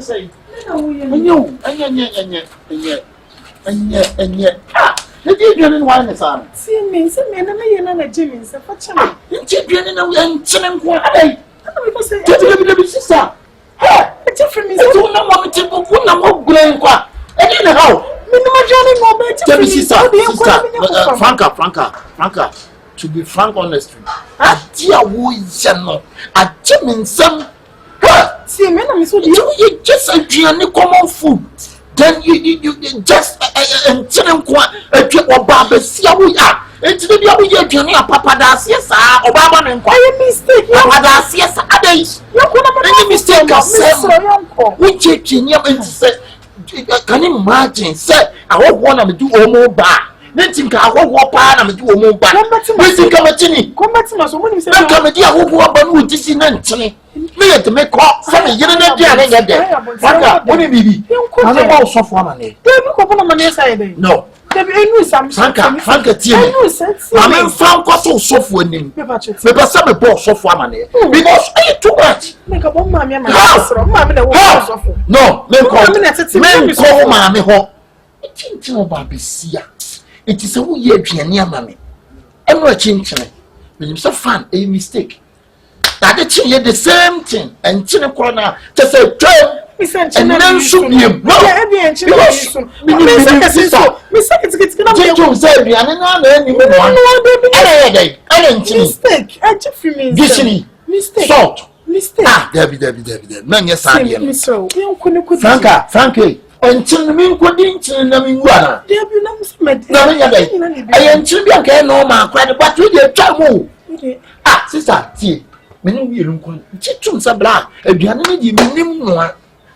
say? And the children wine is on. See me, some men and a Jimmy, so for channel. Children and children, what Because I sister. different is don't know what to put them up, Glenqua. And you know, Franca, to be frank honestly, a dear woman, a Jim some. See, men, I'm so you just a common food. Then you just and tell them a trip or Baba, see how we are. It's the other journey of Papa Das, yes, or Baba and quiet mistake. Papa Das, yes, days. You couldn't make a mistake of seven. We check in your said, can you imagine, sir? I hope one of the two or more bar. Then think I won't walk on and do more bar. Come back to my city. Come back to my son. When you say, come a dear who walk on with this in Anthony. Me to make up some you didn't get there. What do you mean? You couldn't also for money. No. Franca, I'm found so soft when him. Maybe some boss of money because I too much. Make up on mammy. No, men call mammy ho. It ain't no baby see. It is a weird near mammy. I'm not changing. When you're so fun, a mistake. That the same thing and China corner just a term. And then shoot him. No, mistake. Salt. Mistake. Ah, Debbie. Man, yes, I am. Frankie. And Chinmin couldn't Namingua. I am Chimbian, no man, cried, but with your child. Ah, sister, see, many you don't say black, a piano,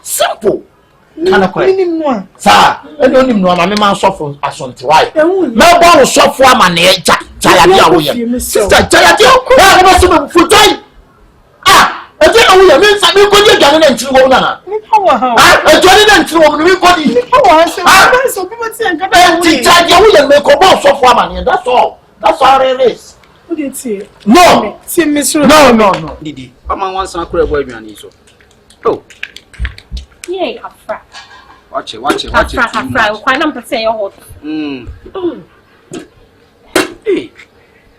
simple. Can I call him? Sir, I don't even know my man suffer as on to why. No ball soft for my neck, Jaya, sister Jaya, for time. Ah, I don't know what means. I mean, what you're getting into one. I joined into one. We got it. So people say, Jaya, make a ball soft for money. That's all. That's all it is. What did you say? No, see, Miss No. Didi, come on, once I could avoid me. Oh. Yay, Afra. Watch it. Afra, why not say your hot? Hey,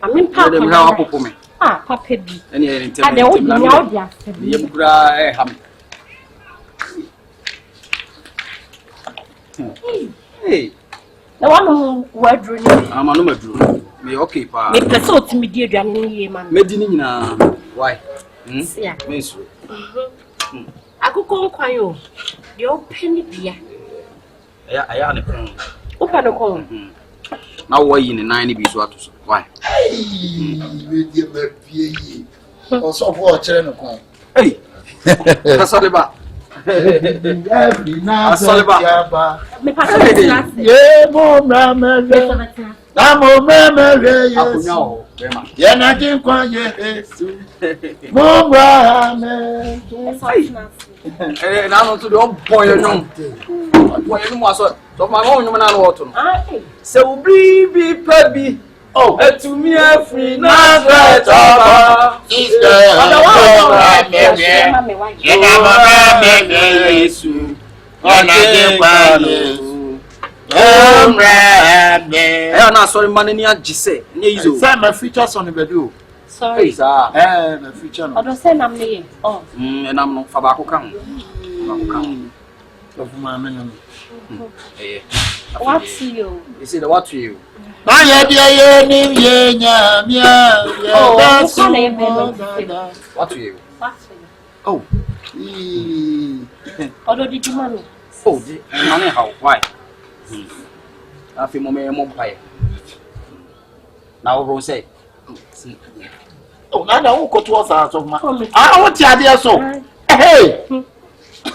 I mean, Papa, for me. Ah, Papa B. And the old Nadia. Hey, the one who were drawing. I'm a number drew. Me okay, pa. Make the salt to me, dear Johnny, man. Medina, why? Yeah, Miss. I could call Quayo. The old penny beer. I am a crown. Open a call. Now, why in the 90 bees? What? Why? Also, for a channel. Hey, that's all about. Every night, Me pass yeah, Mom, I'm a memory. Yeah, nothing quiet. Mom, and I'm to the old boy. So my own woman water. So be baby. Oh, to me a free Nazareth. I am not sorry, man. Near Gise. Send my features on the video. Sorry, sir. My feature. I don't say I'm me. Oh, and I'm not Fabaco come. Of my men. what's you? You see the what to you? My dear, What What to you? What's you? Oh, Although did you money? oh, money how? Why? I feel more pie. Now, Rose say, oh, now I won't go to us of my. I want the idea so. Hey,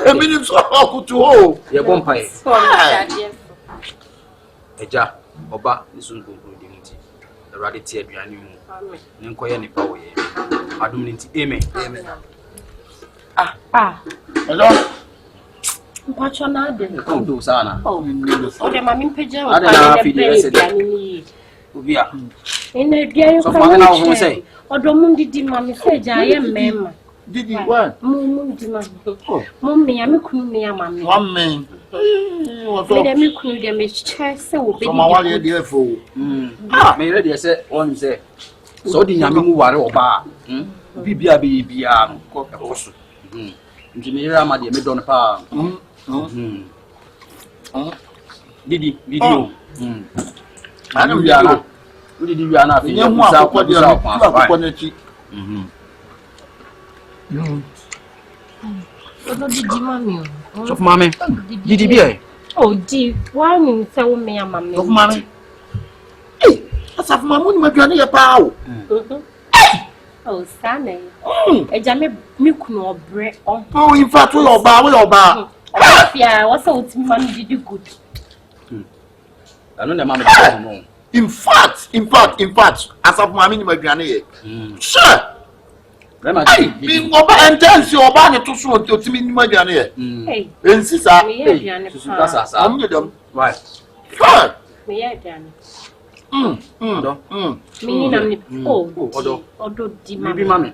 a minute so good to hold. you're going pie. Eja, Oba, this will go through dignity. The radity of your new inquiry any power. I don't need to aim. Hello. Patronal didn't Come do Sana. Oh, the mammy pigeon. I don't know if you did. We are in a dear, so far now. Say, or don't did mammy say, I am mem. Did you what? Mummy, I'm a queen, me, mammy. 1 man. Let me cool them, Miss Chess, so be my dear fool. May ready, I said, one say. So the Yamu ware or bar. Bibia be cock a horse. Engineer, my dear, made on a par. Did you? I know we are not. Who did you are not? You know what you are. So, mammy, did you be? Oh, dear, why you tell me, mammy? Of mammy. Hey, that's of my moon, my granny, a pow. Oh, Sammy. A jammy milk no bread. Oh, in fact, we all bar. Yeah, what's out, money did you good? I know the mammy. In fact, as of my my granny. Sir. Hey, being over and dance your banner to show to me, my granny. Hey, and sister, I'm with them. Right. Me, yeah, Danny. Me, although, mammy.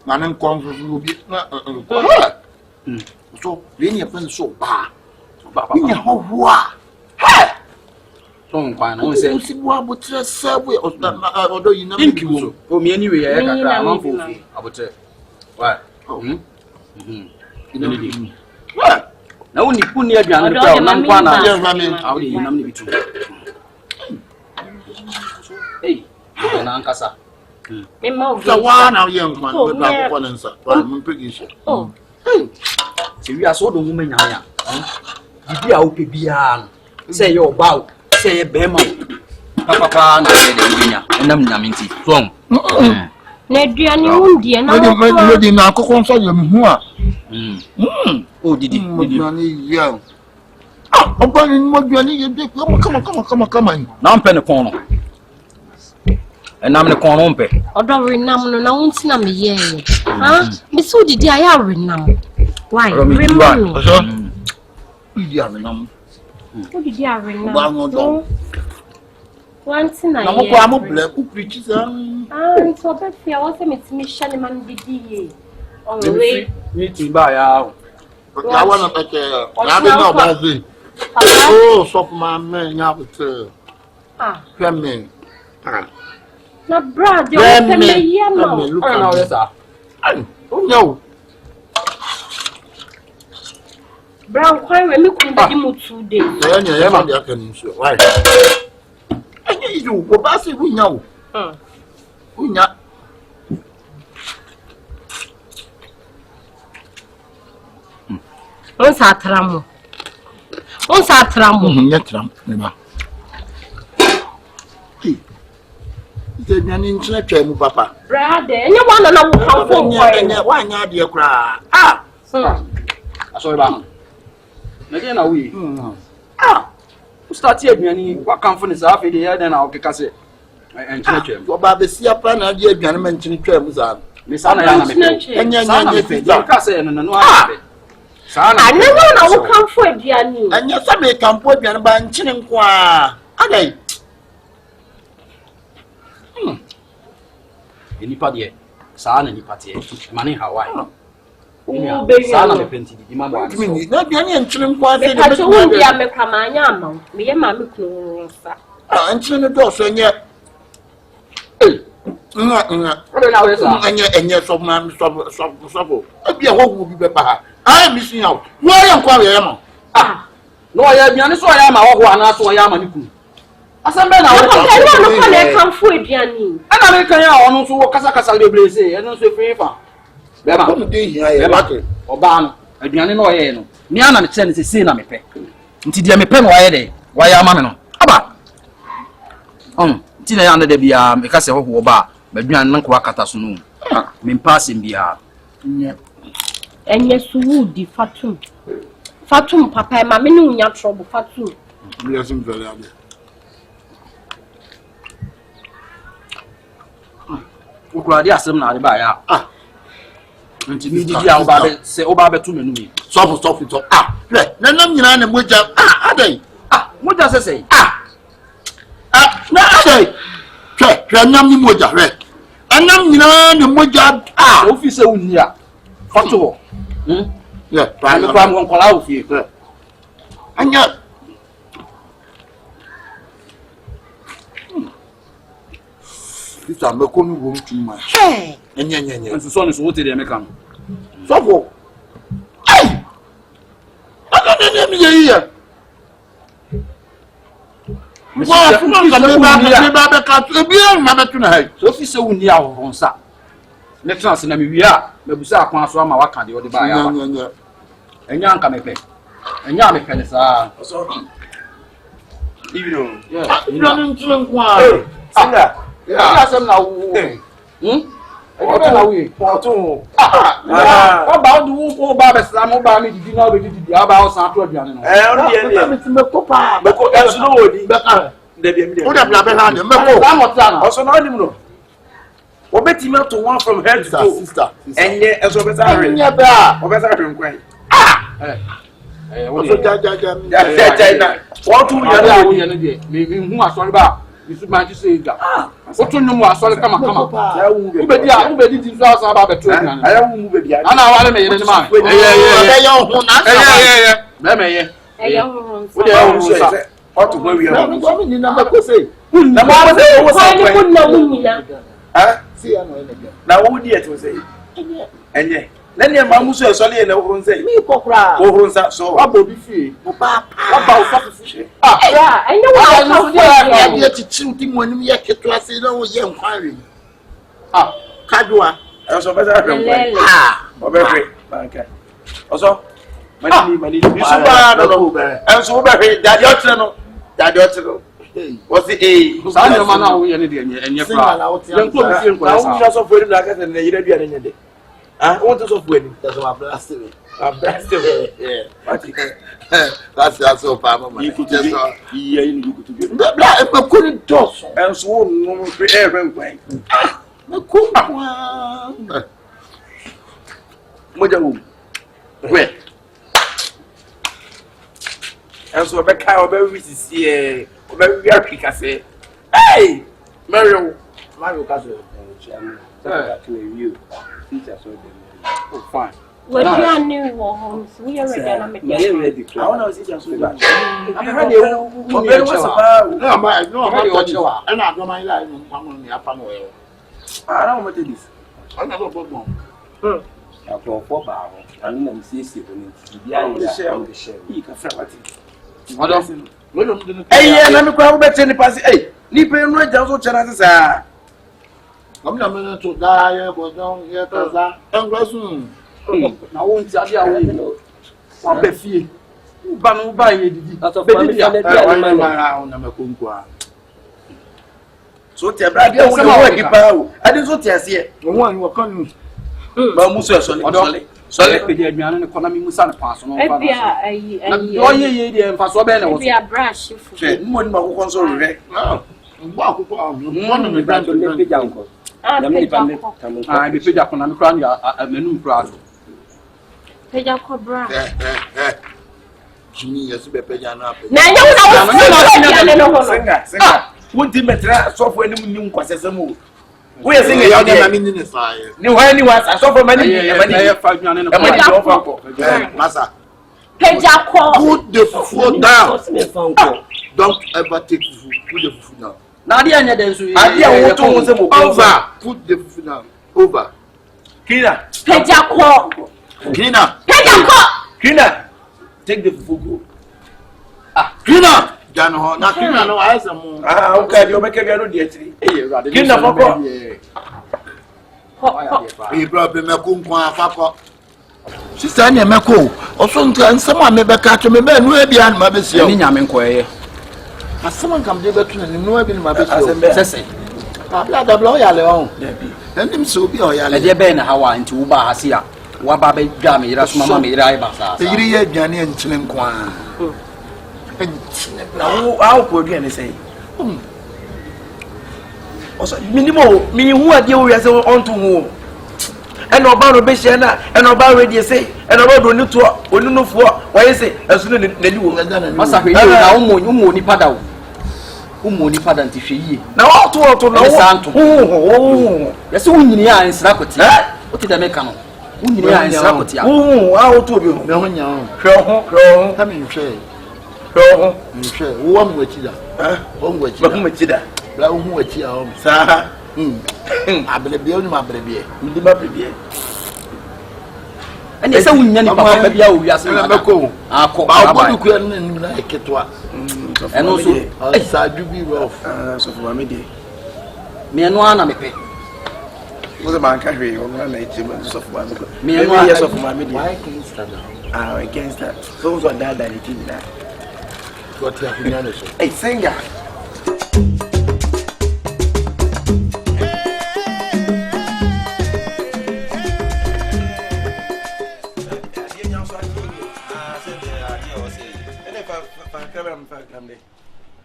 Man, will be so, being a friend so bad. But Don't find no say. What serve although you know, thank you. For me anyway, I would say. Why? Now, when you put near the other, how do you know me too? Hey, Nankasa. the one our young one, but one answer. I'm pretty sure. Oh, See, we are so the woman. Did you open beyond? Say your bow, say a bema. Papa, and I'm Naminti. Strong. Nedrian, you dear, now did not console you. Oh, did you? Yeah. I'm running more than come on. Now I'm penny corner. And I'm the corner. Although renam no won't see me ye. Huh? Miss who did I have renam? Why? Remember. Who did you have renam? Once in a year. I'm a black who preaches. It's what I was a mission man did ye. On the way. Meeting by our. I want to take oh, so my man, you have to. Family. Na brad, you can be here now. Oh, no. Brown, why we look at him 2 days? I can show. Why? I need you. What I say, we know. We not. On s'attrape. On s'attrape. The internet channel, Papa. Brother, you want to know how for why not, dear cry? I saw about. Again, are we? Start here, Benny. What company is half a year, then I'll pick us it. And church. What about the sea plan? I did gentlemen to the Miss Anna, and I never know come for it, Gianni. And yes, I may come for you by chinning qua. Are they? Anybody, San and Party, money Hawaii. Sana repented, the mamma. Not any chilling qua. I told you I'm a Camania, me and Mammy Close. And chilling the door, so yet. And yes, of my trouble. Be a whole will be better. I am missing out. Why am I? No, I am the so I am a one, so I am a new. As a man, I come for it, Gianni. And I can also walk as a Casale Blaze and also free farm. Bema, or Ban, a Gianni no eno. Niana sends a sin on me pay. Until you may pen why am I? Tina under the Bia, because of who bar, but Bian Nanquakatasun. Mean passing Bia. And yes, who the Fatum. Fatum, Papa, my menu, your trouble, Fatum. Yes, very Who are the assembly by until you did say over 2 minutes. Stop it. Then I'm in a moja. Are they? What does I say? No, I say. Check, Moja, Anam nyina ne moja officer unia. Fato. Yeah, I am going to call out here. Anya. This time me come home too much. Anya. And the son is what they make am. So hey! I me here. Officer unia on sa. Next chance na me wia, me busa akwan so ama waka de odi ba ya. Enya nka me pe. Enya me pe sa. Even yeah. Singa. Yeah, some na wo. Na we. Porto. About the ba be slam ba me didi na be didi aba o san to aduane no. Me ko pa. Me ko enso no odi. Be ka. De bi me de. O da bla be ha de me ko. Slam o ta na. Oso na nim no. Obetime to one from head to toe. Sister. Enye enso be sa re. Enye ba. Obesa re nkwan. Oso ja. Na. What to ya no de. Me hu asori ba. Bisu ma ti say ga. O tun no mu asori kama. Ubedi di so asa ba be to aduane. Aya wu mu be bia. Ana wale me yene ma. Eye hu na. Me ye. Eye hu. O de hu say. O to gwe wi ya. Na ni na me ko say. Na ma say o say. Kwani kunna wunyina. See ya no ele. Na wo di et o say. Enye. Na ne ma mu so e so le na wo say. Me kokra. Wo nsa so. Wa bo bi fi. Wo pa. Wa ba o fa fufu. Yeah, I know what Ya dia chichi ti mo ni ye keto ase na wo ye nkwanre. Kadua. E so be sa nkwan. O be fe. Banka. Oso. Mani. Bisu ba no. E so be fe. Daddy otre no. What's the Sa na ma na wo ye ne de enye fra. Yen ko bi fi nkwa sa. Na sa. wo so fo ni na ka se na yire bia ne de. What is of winning? That's what I'm blasting. I'm blasting. Yeah. That's so far, man. You could just you could do. But couldn't toss. And so, no, every way. Where? And so, back how very see very happy. I say, hey, Mario Castle. You. Oh, fine. Well, you knew homes. We are ready. I want to see just that. I heard you. No, my no, I'm not going my life. I'm I don't want this. I'm not going to I go for bow. I don't see when it's the share. He can feel it. Hey, let me go back to the pass. Hey, Nippon, no, just chances are. I'm not going to die, but don't get that. And Grassoon. Na won ti ade awo no. Wa be fie. Ba no ba ye didi. Be didi ya na makonko a. So ti abra de won wo dipa o. Ade so ti ase. Won an wo kan. Ba mu so Sole pe de aduane ne kona mi musa ne paso no ba. Ebia ayi. Na ye de mfaso be na wo. Ebia brush fu. Che, mo ni makoko so re. Ngba akoko a. Mo no me brand to le peja nko. Be peja kona mi kra ni menu kra so. Peja cobra. Jimmy, yes, be peja na pe. Na nya wo na Senga. Wonti metra so for any nim kwasese mu. We sing e ya na mini ni fa ye. Ni wa ni wa so for mani e ya fa dwane ne ko. E do fa ko. Masa. Peja ko. Put the food down. Don't ever take food. Put the food down. Na ade anya den so. Ade a to won se mo over. Put the food down. Over. Kina. Peja ko. Kina. Kina. Take the food. Kina. Jano ho. Na kina no aisa mo. Okay, you make me no die tiri. Kina foko. E problem me ko nko afako. Sister anya me ko. Oso nsem a me be ka to me be no e bia na ma be sia. Ni nyame nko ye. Asem nkam de be to na no e bi na ma be sia. Sese. Abla da bla o ya le on. Enim so bi o ya le. E de be na hawa nti wo ba ha sia. Wa ba be dwa me yira so mama me yira ai ba sa. Te yiri ye aduane entine nko a. Na wo awo ko aduane sei. Oso minimo mi hu ade wo ya se on to hu. And oba no be share na and oba ready say and oba do ni to onunufo wa ye say esu ne ni wo masa hwe ni na wo mo ni pada wo umoni father nti hwe yi na wato na santo yesi wunyini a nsira kote oti da meka no wunyini a nsira kote a wato bi ho me ho nya hwe ta me nhwe wo mu akida wo mu akida bla wo mu akida o sa abelebie onu abelebie ndi ba bebie ene se wunya ni papa bia o wiase na meko akọ ba bodu ku enu na eketwa eno so sa dubi rough so for me dey me eno ana mepe was a man can hear you na echi so for me eno yes so for me dey why can't stand against that so that it is that what you have done so hey singer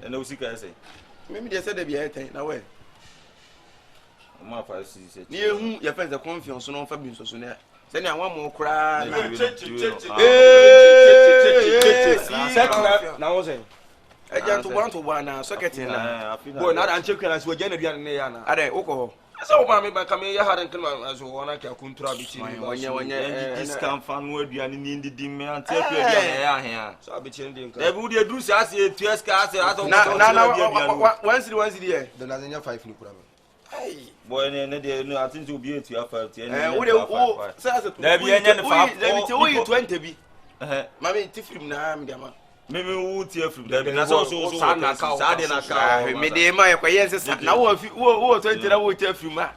and no sick, I say. Maybe they said they be a thing. Now, where? My father said, near whom your friends are confused, so no Fabian so soon. Send you one more cry. Now, was it? I just want to one socket in. Boy, not unchecking us, we're generally an Nayana. Are they okay? So, mammy, by coming, you hadn't come as one I can between when you discount fund would be an Indian demand and take here. So I'll be changing. They would do as a 2 cars. Once the year, the Nazania 5 new problem. hey, Boy, I think to be at your 50. there be any 20 be. Mammy, Tiffin, Nam, Maybe we would hear from them. That's also Sadina. me, my acquaintances. Now, if you were 20, I would tell you, ma.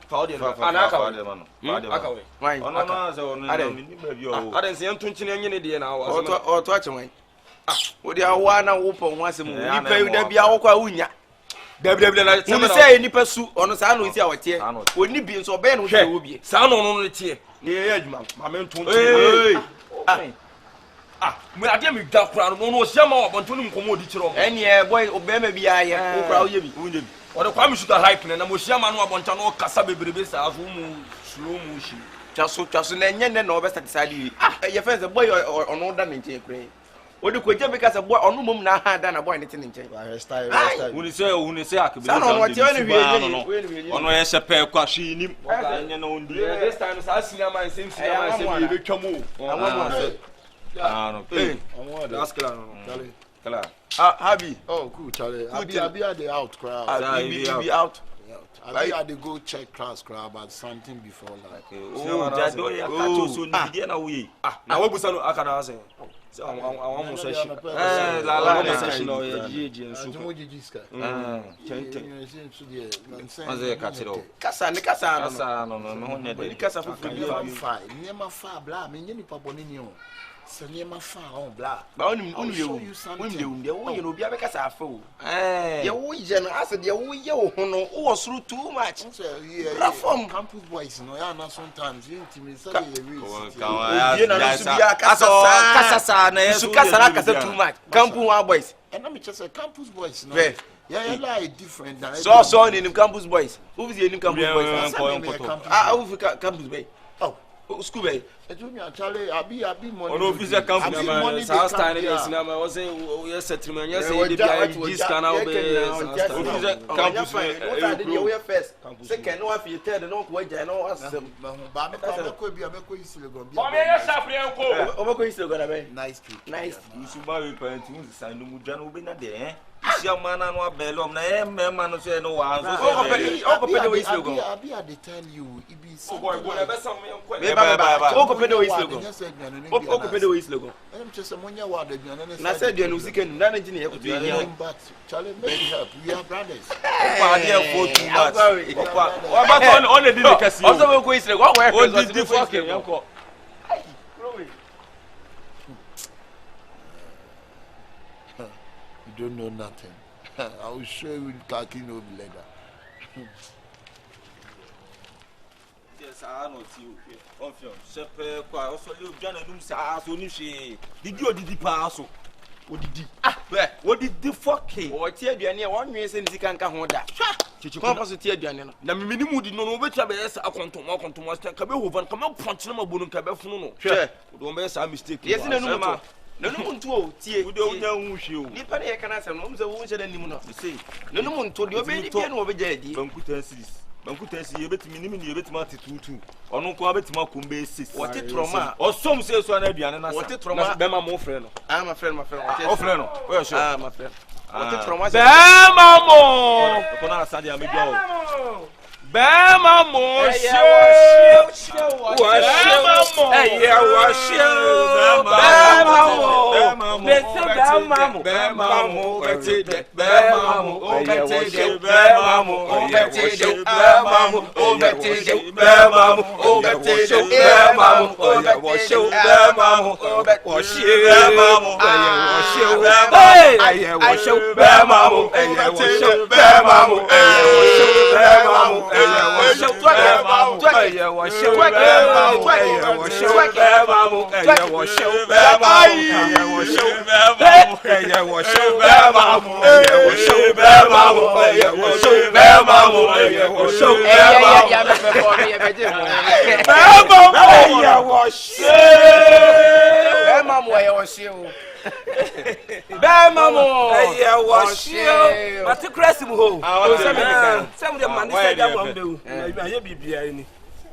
Why? I didn't see him 20 any now. Or touch away. Would you want to open once a more? You pay with the Biaoka Unya. When you say any pursuit on a sound with our tear, wouldn't it be so bad with you? Be sound on the tear. Yeah, my man told me I get me dark crown, no Shama, but to him commodity. And yeah, boy, obey me, I crowd you. Or the Kwame sugar hype, and I was Shama, no Bontano, Casabe, as whom slow motion. Just so, and then no best at you. Your friends, a boy or no done in Jay. What do you because a boy or no mum now had done a boy in Jay? When you say, Akabenezer, on a shepherd, Quashini, and this time I see my same thing. I say, come on. That's clear. Happy. oh cool Charlie abi at the out crowd Be out. abi at the go check class crowd but something before like oh that do ya catch so ni dia na we na we busa no aka na say I want session la session o ya GG nso mo GG ska Aze katiro Kasa no me ho ne de kasa fu niema fa bla me nyeni pa boni ni o se niema fa on bla ba oni de wo ye no bia be kasa afa o ye wo ye no ase de wo ye wo ho no wo suru too much platform campus boys no ya na sometimes you intimi say ye kasa na yesu kasa too much campus one boys and let me just say campus boys no yeah like different than so in campus boys who is in campus boys who campus boys oh school boy junior Charlie abi money on officer campus last time in cinema was say settlement yes say the scan out be officer campus we first second no after third no ko ja no asem ba me ko bi ameko isilegon bi o me ya safre enko o ko isilegon abe nice usuba we parent un sign no mudwa no be na de isia mana no abelom na emma no say no wa so o ko pede we isilegon abi I dey tell you e be so boy go na be some enko o ko pede we isilegon o ko pede we isilegon em just monya wa de gana na say de no sike na na jini e ko to but Charlie make help we are brothers pa dey for too much o ba on the dey kasi o so ko isilegon o wa o di fucking enko you don't know nothing I will show you khaki no be leather yes I know you confiance shepe kwa also le obiana num sa so ni hwe didi odidi pa so odidi odidi fucking o tie aduane e won nwe se ni sika nka ho da chichiko ko so tie aduane no na mimini mu di no no betia be yes akontom ka be hovan ka me ponchine ma bonu ka be funu no hwe do be sa mistake yes na numu to No muntu tie. We don't know who she. Nipa na yekana asem no mse wo nche da nim no. Say. No muntu de obe di no obe jadi. Bankuta series. Bankuta series yebetimi nim ne yebetimi atutu. Ono ko abetimi akombe 6. Wote troma. Osom se so na aduane na sa. Wote troma. Be ma mo frɛ no. Ah my friend. O frɛ no. O yɛ sure. Ah my friend. Wote troma. Be ma mo. Ko na asade amedwa o. Bema mo show.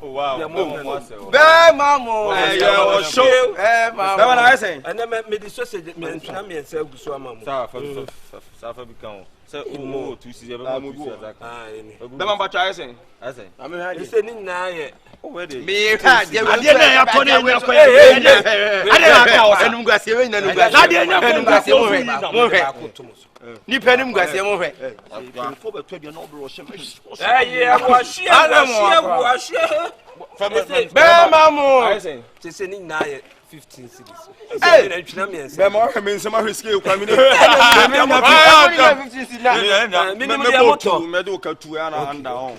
Oh wow. Mamo. Show. Mamo. I say. And then me the sausage me na say guso amamu. Safa bi kan o. Say o 2 season be mo 2 season. Ah, ni. Be man ba try say. I say. I mean, say ni na ye. O we dey. Me ka dey. Ade na ya ko na nya ko. Ade na ka o. Enum gwase we nya num gwase. Ade nya ko enum gwase mo hwe. Mo hwe. Ni penim gwase mo hwe. Fo be to de na obro hye. wa shia. Mamo. I say. Say ni na ye 15 cities. Hey, be mo hwe me nsema hwe skill kwa me ni. Me do ka tu ya na anda on.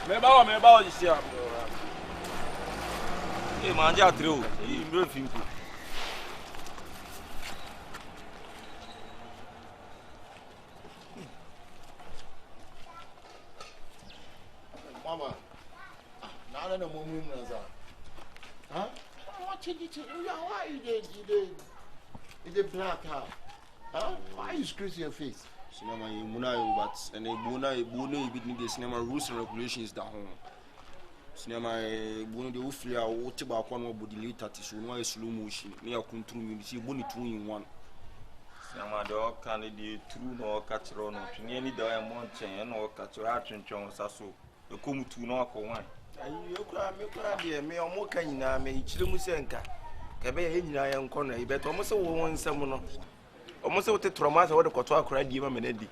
Me ba o isi am. E manja treo, e mbro finko. Mama. Now no more moon as huh? What you did? Why you did black out? Huh? Why you scratching your face? Cinema muna yo but and ebuna bit need the cinema rules and regulations da ho. Cinema ebuna de ofli a wo te ba kwa no body later to so no slow motion. Me akontru mi see ebuna 2 in 1. Cinema de o kan de true no catch ro no. Twene ni da e mon chen no catch ro atwentwon sa so. E kom 2 no akọ 1. Ayi me kura de me o mo kan nyina me chire mu senka. Ka be ye nyina ye nkọ no e beto mo se wo won nsam no. Omo se wote trauma se wode koto akora die ma menadi.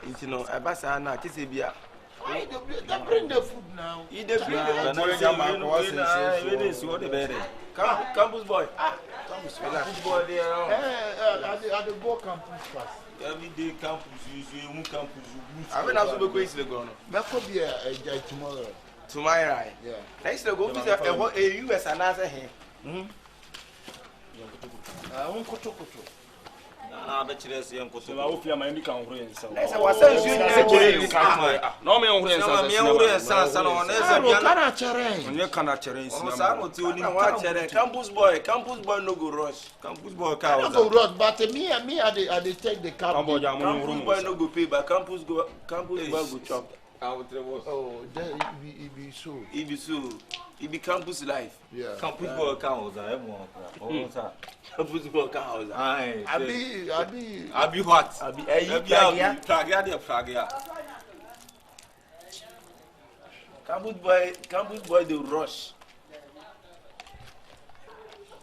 Nti no abasa na kise bia. Why they bring the food now? He dey bring the food. We dey see what the bed. Campus boy. Campus boy there. I dey go campus first. Every day campus you campus you. I mean also be going to the go no. Me could be a tomorrow. Tomorrow. Yeah. Next to go visit a US and answer here. Koto. Ah, bet you there's young koto. I hope you my can hurry and so. Let's say what sense you need. No me hurry and so. Me hurry and so on. Kana chere. Onye kana chere nsi na. Omo ti oni ka chere. Campus boy no go rush. Campus boy ka. No go rush, but me I dey take the cab. Campus boy no go pay, but campus boy go chop. Oh, that it be so. It be campus life. Yeah. Campus boy cows Campus boy cows. I be what? I be Pragia. Campus boy the rush.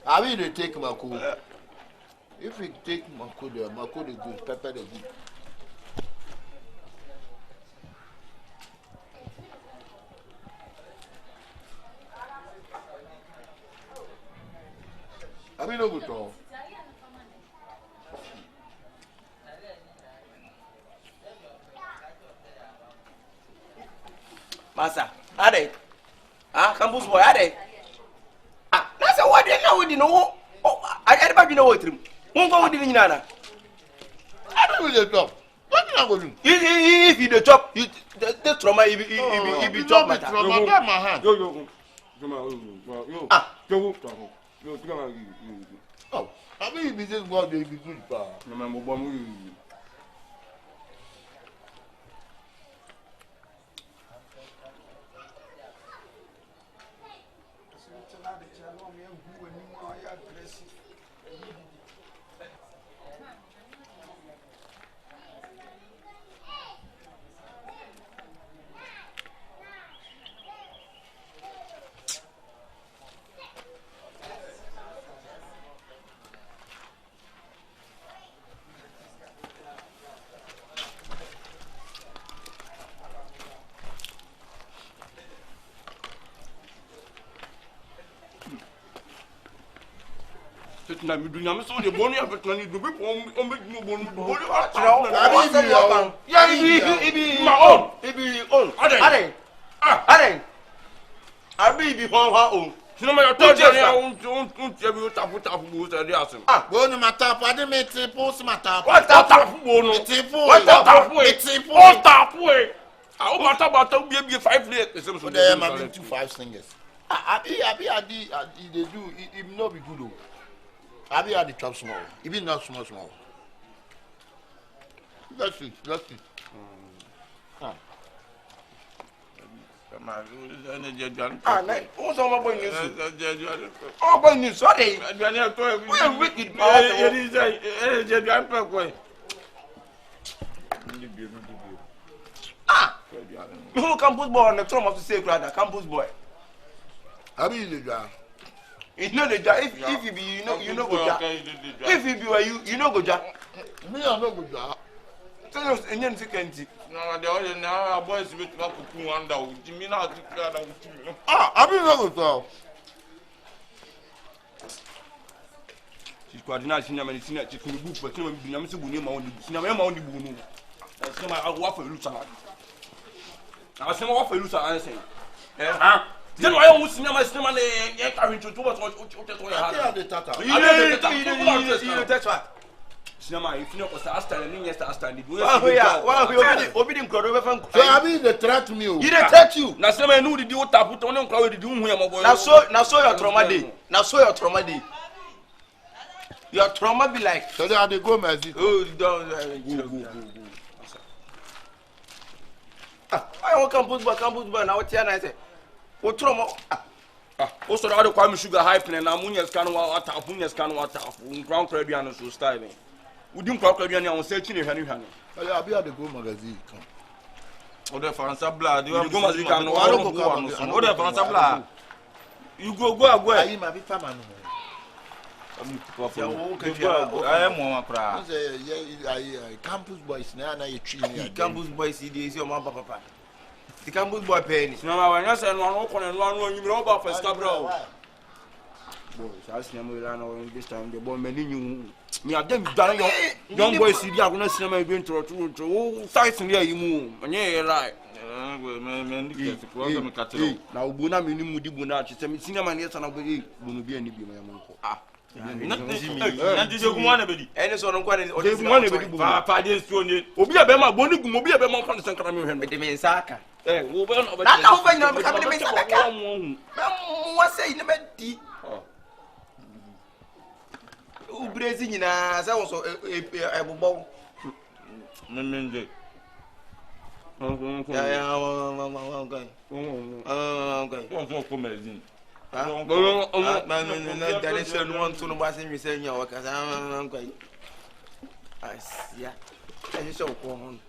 I mean they take Mako. If we take Mako the good, pepper the good. no go to. Masa, ade. Ah, campus boy, ade. Ah, that's a what they know we know. Oh, I never been over trim. Won't go with the nana. I don't really talk. What you go do? If you the chop, you the trauma if you chop matter. Trauma get my hand. Yo. Ah, yo. Oh, I mean this is what they be good for. No me mo mu. Na mi dunya mi so de bonu ya betna ni do be on be no bonu bonu ya ibi my own ibi own ade abi ibi ho own sino me yo to je ya un tie bi tapu bo se de asem Bonu matapu ade me triple matapu. what tapu bonu Triple. what tapu Triple. what tapu o mata bi 5 days So there ma be 2 singers. Abi they do it no be good o. Abi had the chop small. Even not small. That's it. What's on my boy news? Oh, boy news, sorry. We are wicked. Who campus boy on the throne of the sacred campus boy? Abi the guy. You know the job. If you be, you know go job. If you be, you know go job. Me I no go job. Tell us, and then second. No, the other now boys with up to wonder. Jimmy now Abi no go job. She's coordinating cinema and cinema. She's going to book for cinema. I'm so good. Cinema only bunu. Cinema I work for Lusa. I say work for Lusa. I say. Then why you cinema ne carry to what I the tata. You that's what. Cinema if you was Ashtown and yes Ashtown. Obi dem crowd over So Abi the threat me o. He dey threat you. na cinema no di o tap to no crowd di hu ya mo boy Na so your trauma dey. Your trauma be like So they dey go Mexico. oh don't I want campus boy na what here na say. O trauma o so da kwa mi sugar hype na munya scan wa tap munya scan wa tap ground crowd ya no so style me udi crowd ya na on search ni hwani Abi dey go magazine. o de faransa blood you go magazine kan no o de faransa blood you go agwe Ayi ma be farmer no. I am one cry. Campus boys na you treat campus boys dey see o ma papa. The campus boy pay. No, when you say no kon and one you know about first cabro. Boy, as na mo ran this time the boy many you. Me adem dan young boys see dia gonna cinema be to size here you mu. Anye right. Na obu na me ni mudi bu na chi se me cinema na sana be bu no bi ani bi ma mo nko. Any so no kwani o dey one be bu. Pa dey so ni. Obi e be ma boni gum obi e be ma kan sankara me hwen. Me me saka. Wo be no be. Na wo be no be ka me saka. Mo say ni be di. O brezi nyina sa wo so e bobbo. Nde. Ya okay. Okay. Wọ́n kọ́ mẹ́rin. No, that is no one to no was in saying your work as I'm going. Yeah, I just so common.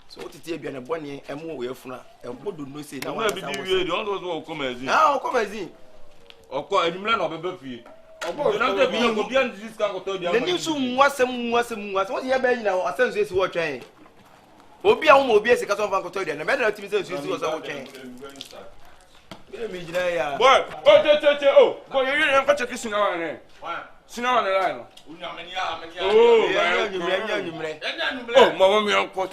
So, what is it? A bonny and more way from a wood no say. Now, I believe you don't know come as in. Now, come as in. Of course, you learn of a buffy. Of course, not be able to be this kind of told you. The new soon was some what you have been now. I sense this what train. Obi a umo obi ese kaso fanko told you. Na better optimism so was our train. Boy, oh, boy, you didn't catch a kiss in our name. Sino on the line. Oh, mama mi uncle.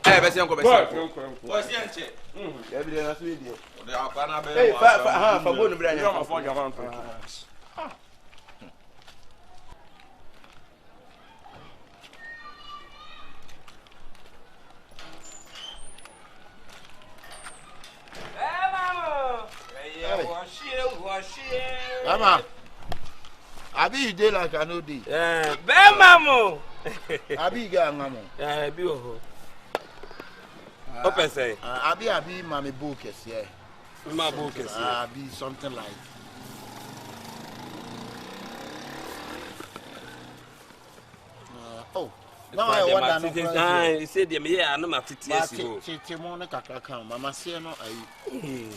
Eh, be say uncle be say. What's the answer? Every day na so dey. Hey, fa bo no bra nya. Ma phone your uncle. Mama, abi you dey like I no dey. Mamo. Abi you get ngamo. Bi ho. Open say. Abi mami bokes yeah. Ma bokes. Abi something like. Oh. Now I wonder no. He said me here no ma titiesi ho. Titi mo ne kakra kan mama se no ayi.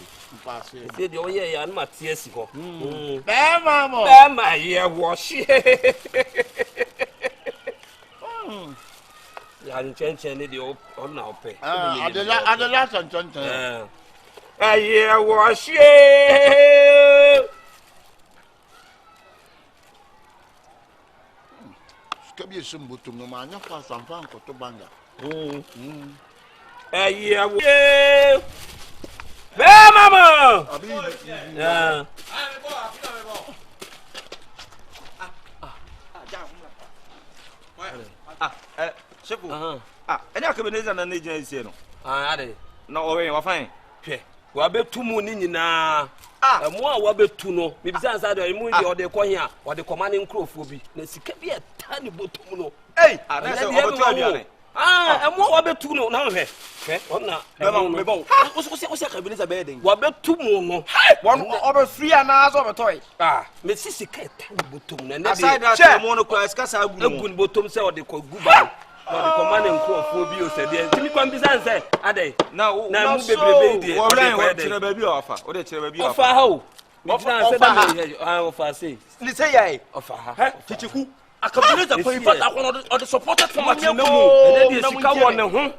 Pass here. He said o ye ya no ma tiesi ho. Mama. Mama ye wash. Ya nchenchen ni o na ope. Adela nchenchen. Ye wash. Kabi sumbutu no ma nya fa samfa nkoto banga. Ye wash. Mama. Abi. Yeah. Shefu. Any Akabenezer na na gyina isi no. Ade. Na owe wa fine. Hwe. Wa betu mu ni nyina. Emu a wa betu no, me bisa ansa de emu de ode kɔ hia, ode kɔma ne nkrofo bi. Na sika bi eta ne botum no. Hey, na se obetu aduane. Emu a wa betu no na hwe. Hwe, ona. Me ba. Osi Akabenezer be den. Wa betu mu no. One obe free ana so betoy. Me sika eta ne botum na ne de. Aside that mo no kwa sika sa agu. Agu ne botum se ode kɔ guba. Na kɔma ne nkrofo bi o se de. Timi kwa bisa ansa ade. Na mu bebrebe de. Wo ran wo tire ba bi ofa. O de tire ba bi ofa. Ofa ha o. Ofa say. Ni say yai. Ofa ha. Kyekyeku. Akabenezer for fact akon or the supported from at Nyamo. mu. And then sika won ne ho.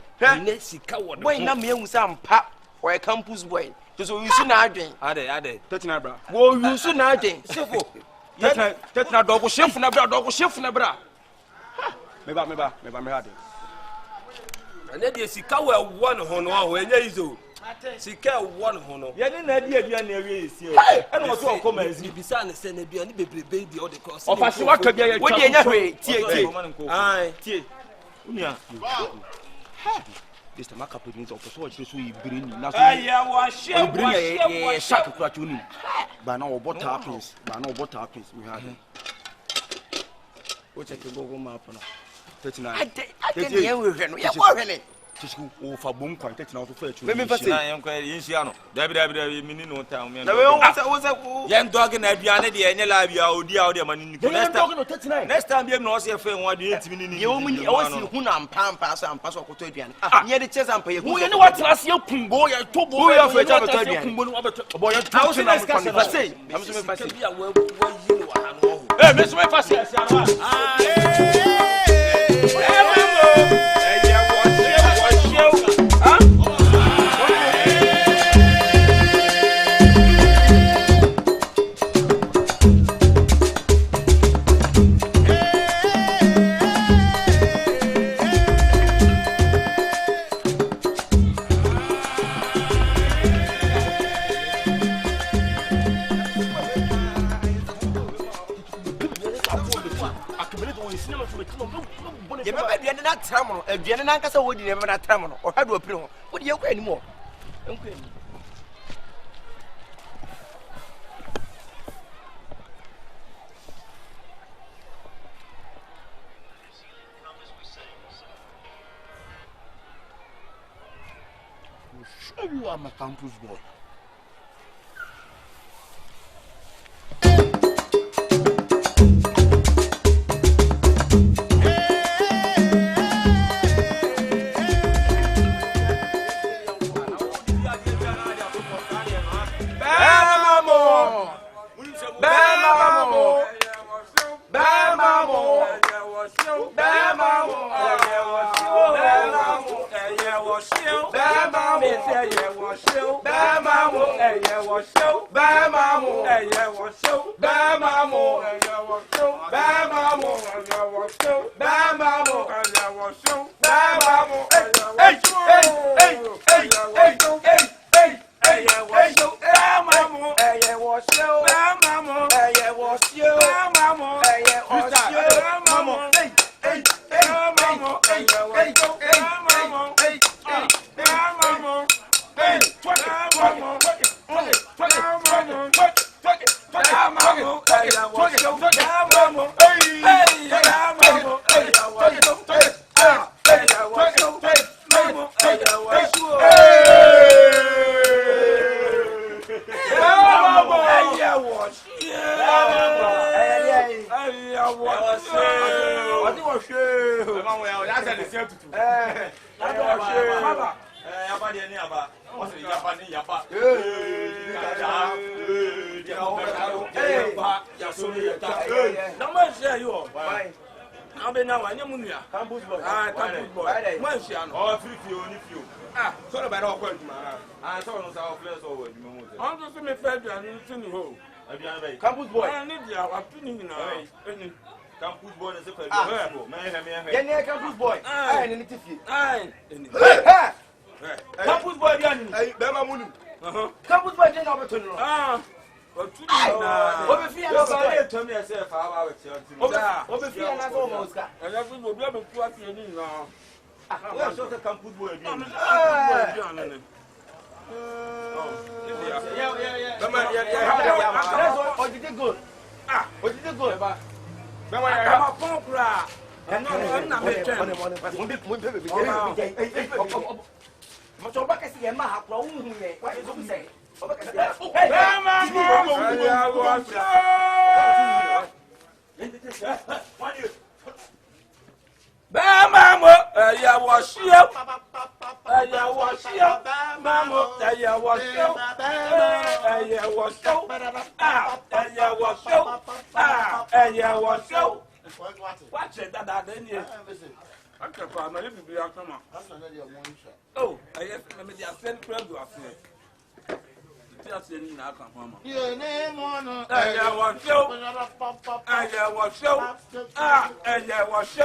Ne sika won. Boy na me hu say ampa. Or a campus boy. Just you see na adwen. Ade. Tetina bra. Wo you see na adwen. Sefo. Tetina dogo chef na bra. Me ba hade. And then sika we won ho no ho enye izo. Sika won ho no. Ye ni na di aduane awie esi o. E no so ko mazi. Bisa ne se na aduane bebrebe di all the course. Ofa si waka bia ye twa. Wo di enya hwe tie. Ai. Tie. Unia. This time Akabenezer so o so ibiri ni na so. Aya wa she. Ibiri ye sharp kura chu ni. Ba na wo bota pins. We have. O check Google map na. 39. Ade ye we hwe no. Ye ko hwe ne. Tisku o fa bom kwan 39 so fa chu. Me fa se. Na yen kwa yin hia no. Dabi mini no time me. Na we wo se yen dog na aduane de enye la bia odi a odi mani ni. Next time be no se fa won de entimi ni. Ye wo mu ni e wo si hu na mpa so ampa so koto aduane. Nye de chese ampa ye hu. Wo ye ni watena se kumbo ye tobo. Wo ya fa cha koto aduane. Kumbo no abeto. Bo ye tu na fa se. Am so me fa se. Bia wo yi no wa no. Eh me so me fa se. Ye be aduane na tram no, aduane na nkasa wodi ne be na tram no. O hwa do opiri ho. Wodi ye kwa animu. Enkwa ani. Sure you are my campus boy. Bama Bamamu, yeah, was so Bamamu, yeah, was so Bamamu, yeah, was so Bamamu, yeah, was so Bamamu, hey, yeah, was so Bamamu, yeah, was so Bamamu, yeah, was so Bamamu, yeah, was so Bamamu, hey, Bamamu, yeah, was so Bamamu, hey, Bamamu, hey, Campus boy. I need our opinion now. Campus boy is a campus boy. I need to see. Campus boy, Bama Munu. Campus boy, then over to know. But to tell me, I say, how over here, and I almost got. And I will be able to watch you now. I saw the campus boy. What did you go? What did you go? I'm a pump crack. And I'm not making money. Much of back as the Yamaha, what is you say? Bamamo, I was here. I was here. Bamamo, I was here. I was so. I was so. I was so. Watch it, that then. I can't find my little bit of come on. Oh, I have to make the same club to us. Just in our come. Your name on I was so. I was so. I was so. I was so.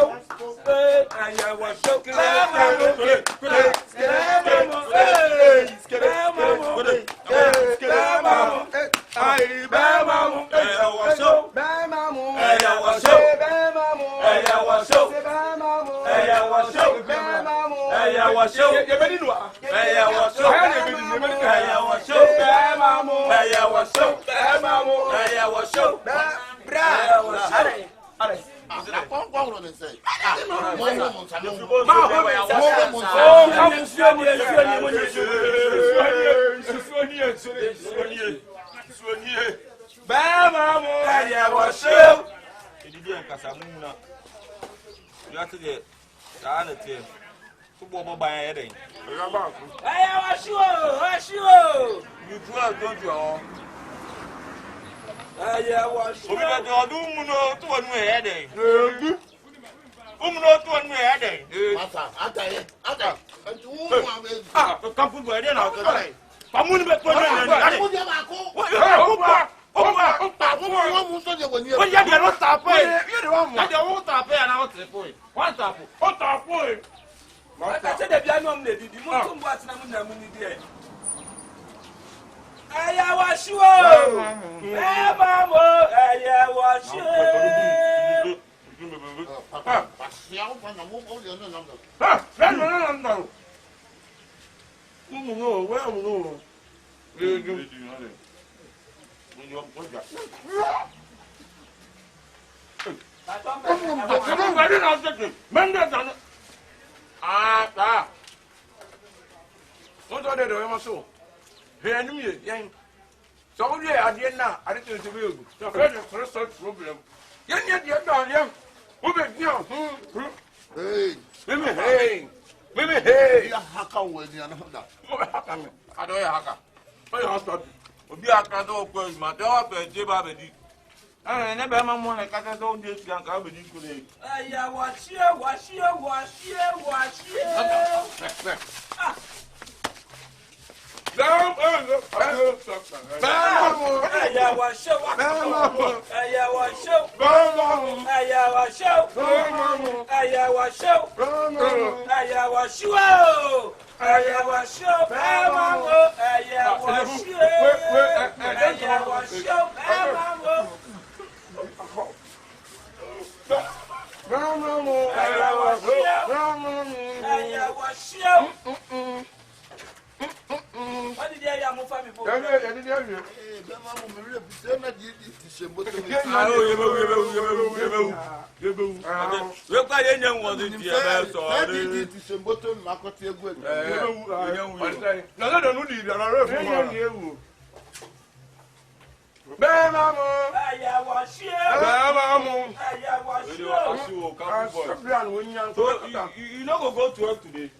You not go to work today.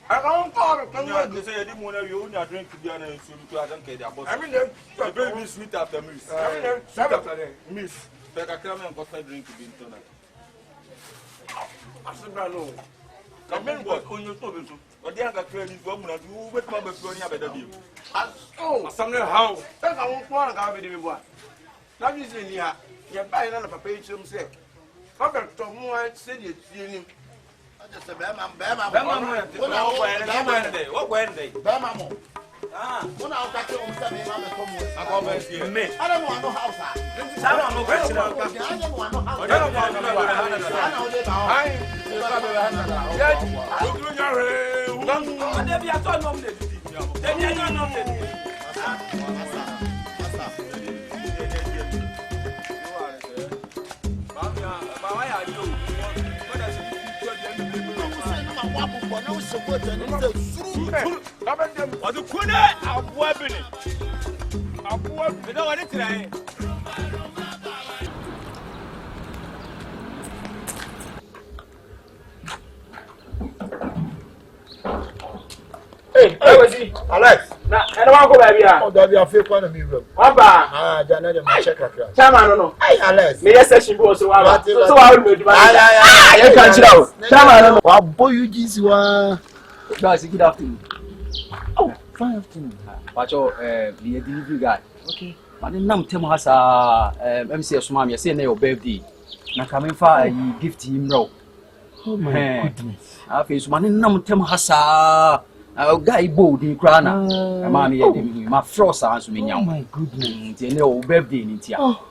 I don't call it. They say you didn't want to own your drink to be honest. I don't care about. I mean, the baby sweet after miss. I mean, sweet after miss. Take a crumb and coffee drink to be in tonight. I said, no. Come in, what on your toe? But they have a credit for woman who wait for the phone. You better be. Oh, something how? That's I won't want to have it anymore. That is in here. You're buying another page himself. How about someone said you see him? Just a Bama. What Wednesday? Bama. Ah, when I'll catch you on Sunday, I'm going to me. I don't want no house. I don't know question. I don't want no house. I don't want no Hey, where was he? Alex. Now, I don't want to go baby. Oh, that be a fake one of me room. Papa. Ah, Jana, the check a crash. Chairman, no. Hey, Alex. Me yes, she goes so I will do. Ah, you can't chill. Chairman, no. Boy, you just want. Guys, good afternoon. Oh, fine afternoon. But your the delivery guy. Okay. But then now tell me has MC Osman. You say na your birthday. Na coming for a gift him now. Oh my goodness. I feel so man now tell me has guy bold in Krana. Mommy, my frost answer me now. Oh my goodness. You know birthday in it. Oh.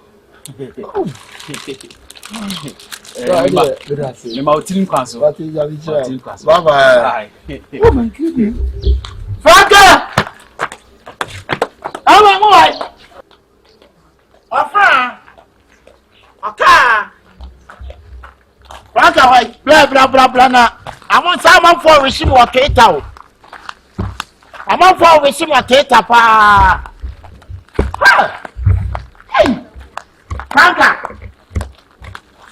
Good afternoon. My team council. What is your team council? Bye bye. Oh my goodness. Franka! I'm a boy. Afra. Aka. Franka, why? Blah blah blah blah. Na. I want someone for receive what cater. I want for receive what cater pa. Hey. Franka.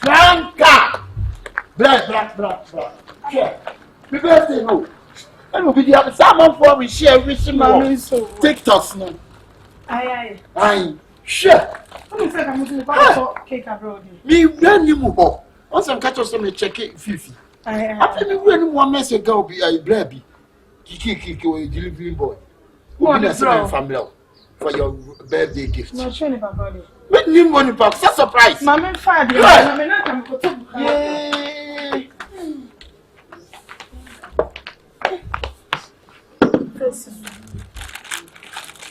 Blah blah blah blah. Yeah. Because they know. And we have someone for we share receive TikToks no. Aye. Sure. Who said I'm going to cake abroad? Me when you move. Once I'm catch us me check it 50. After me when one message go be a blabby. Kiki delivery boy. Who want to family for your birthday gift? No shame about it. When you money back, that's a surprise. Mama father, mama not come to. Yay.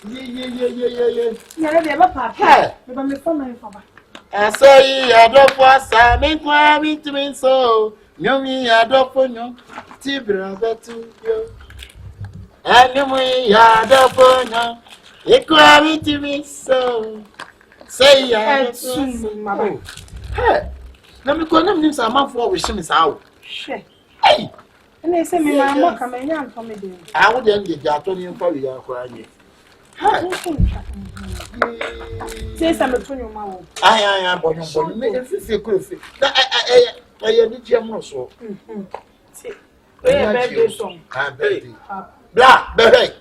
Yeah. Yeah, they have a party. But me for my father. I saw you adore for me kwami to me so. Nyomi adore for you. Tibra betu yo. Anyway, ya the phone. Equality to me so. Say ya. Hey, let me go. Let me say, I'm for wishing is out. Hey, and they say, me, my mom come in and for me. I would then get that on you for you. Say something to your mom. I am born. If you could see that I need you so. Birthday song. Blah, baby.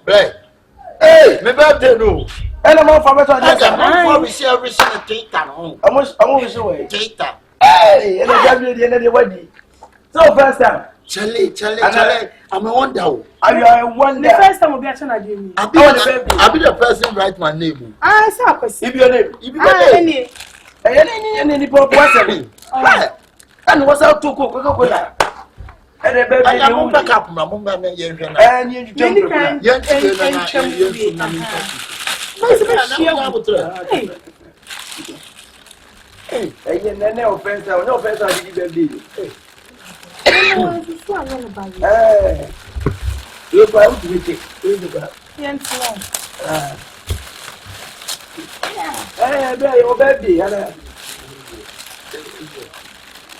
Hey, my birthday, no. And I'm on for better. I'm share everything at Tata home. I'm always away. Tata. Hey, and I got you the end of the wedding. So first time. Charlie. I'm a wonder. I wonder. The first time we got to give me. I'll be the person write my name. I saw If your name. if you Any pop was and what's out to cook? And the baby, I won't back up my mum and you no offense, no offense, I give you. You're going to be your baby.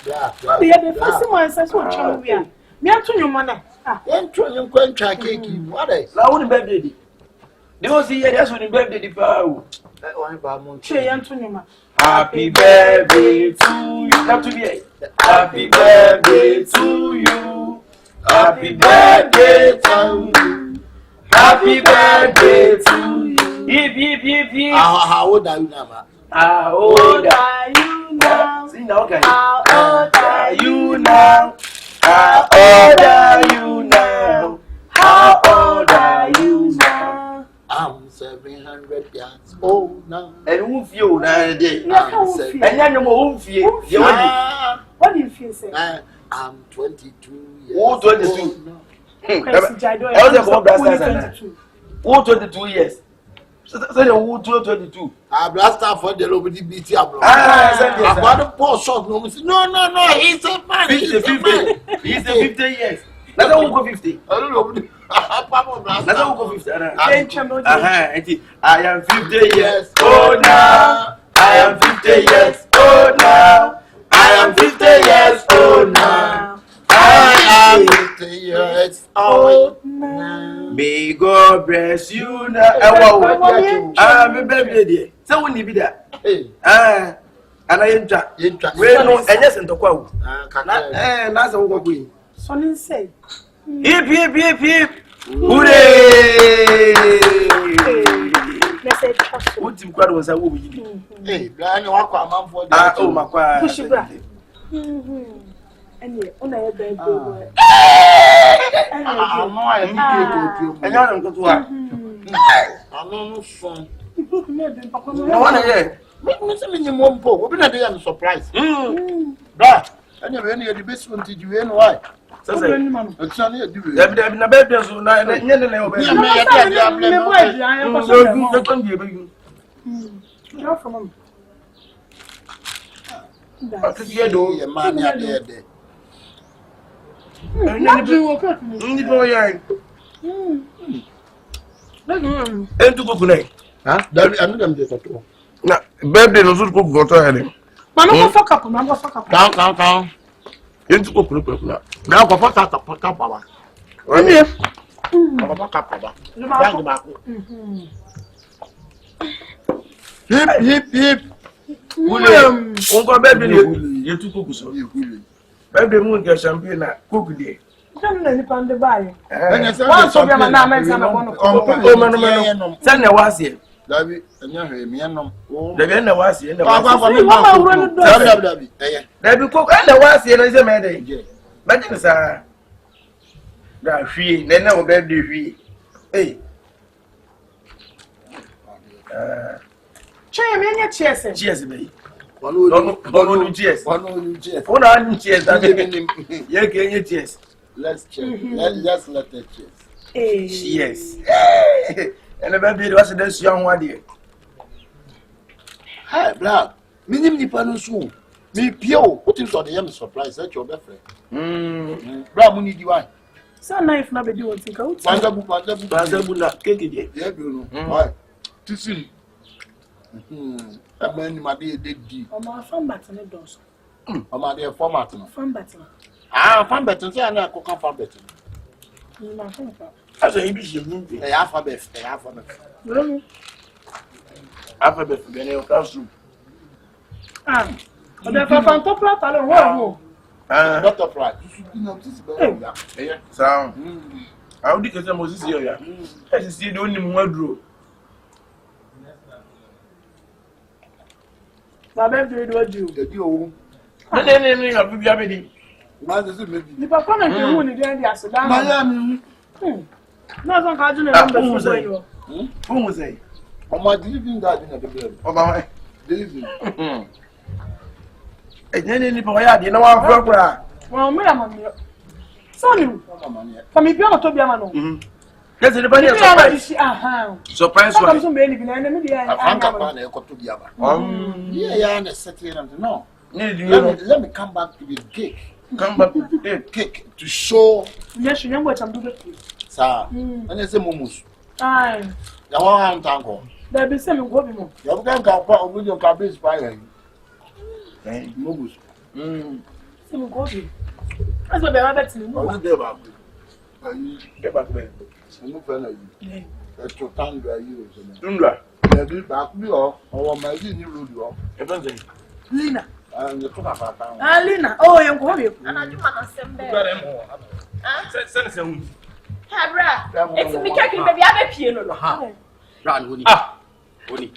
the first one says what channel we are. Me to your mother. Then try your grand Kyekyeku. What is? I wouldn't baby. They will see yes when you baby the power. Happy birthday to you. Not to be. Happy birthday to you. Happy birthday to you. Happy birthday to you. Hip. How old are you now? How old are you now? Sing now, okay. How old are you now? How old are you now? How old are you now? I'm 700 years old now. And who feel that day? And then you won't feel. What do you feel, sir? I'm 22 years old. 22. I was about that. 22 years. So you 22. I blast for the lobby BT. No, He's a man. He's a 50 years. That's how we go 50. I don't know. That's how we go 50. I am 50 years old now. I am 50 years old now. I am 50 years old now. I am 50 years old now. May God bless you now. I'm a baby. So when you be there, and I enter. We know, and yes, and to quote. That's a walk. Sonny say, hip. Hooray! What you was a woman? Hey, Brian, walk a man for that. Oh, my God. push it back. And you, on a baby. I'm not going to work. I'm not fun. No one here. I'm surprised. But anyway, the best one to do why? It's only a do. Birthday no suit cook got ahead. Mama, fuck up. Down. Into cook. Now, for what papa. Hip. William, Uncle Baby, you took cook so you. Baby moon get champagne cook day. Send the buy. Once of your man, Send the was here. David, and you The end was here. There be cook and the was here is a man. But it's a free, then no baby free. Hey. Cheers, baby. One cheers. One cheers. You can cheers. Let's cheers. Let's let it cheers. Yes. And the baby was this young one here. Hi, Black. Minim ni panu so. Me pio, put him on the surprise at your boyfriend. Bra, we need you one. So knife na be do one thing. Banzabu na keke je. Yeah, you know. Why? Tisi. Amen, my dear, dead. Oma fan batten doors. Oma dear format. Fan batten. Ah, fan batten. Say na coca fan batten. Ma fan fa. As a English movie. The alphabet. Really? Alphabet. Then you classroom. Ah. The fan top plat alone. Wow. Not top right. Sound. I would get some Moses here. I see the only wardrobe. Baba do. The deal. Then I'll be ready. The papa na ke hu ni dey dey aseda. Miami. Na so ka ju na number for you. Who was I? Oma delivering that in the bedroom. Oba Delivering. Ni pa ya de na wa fura kura. Wa mo ya mami. So ni. Kami bi o to bi ama no. Yes, the body surprise. Aha. Surprise Come one. so me ni bi na me dey. Franka pa na e ko to bi aba. Yeah, na setting and no. Let me come back to the cake. Come back to the cake to show. Yes, you know do it. Sir, and say mumus. Aye. Ya wa am tanko. There be say me go bi mo. Ya bu kan ka pa ogun yo ka base pa yan. Mumus. Say me go bi. As be ma bet ni mo. O de ba. Ayi, get back there. mo fe na yi. E to tango ayi o so. Tundra. E bi ba ku o ma yi ni road o. E don say. Lina. And the coca pa. Ah, Lina. Oh, you go bi. Anaduma na sembe. Send some. Habra. It's me cake baby abepie no no. Ran woni. Woni.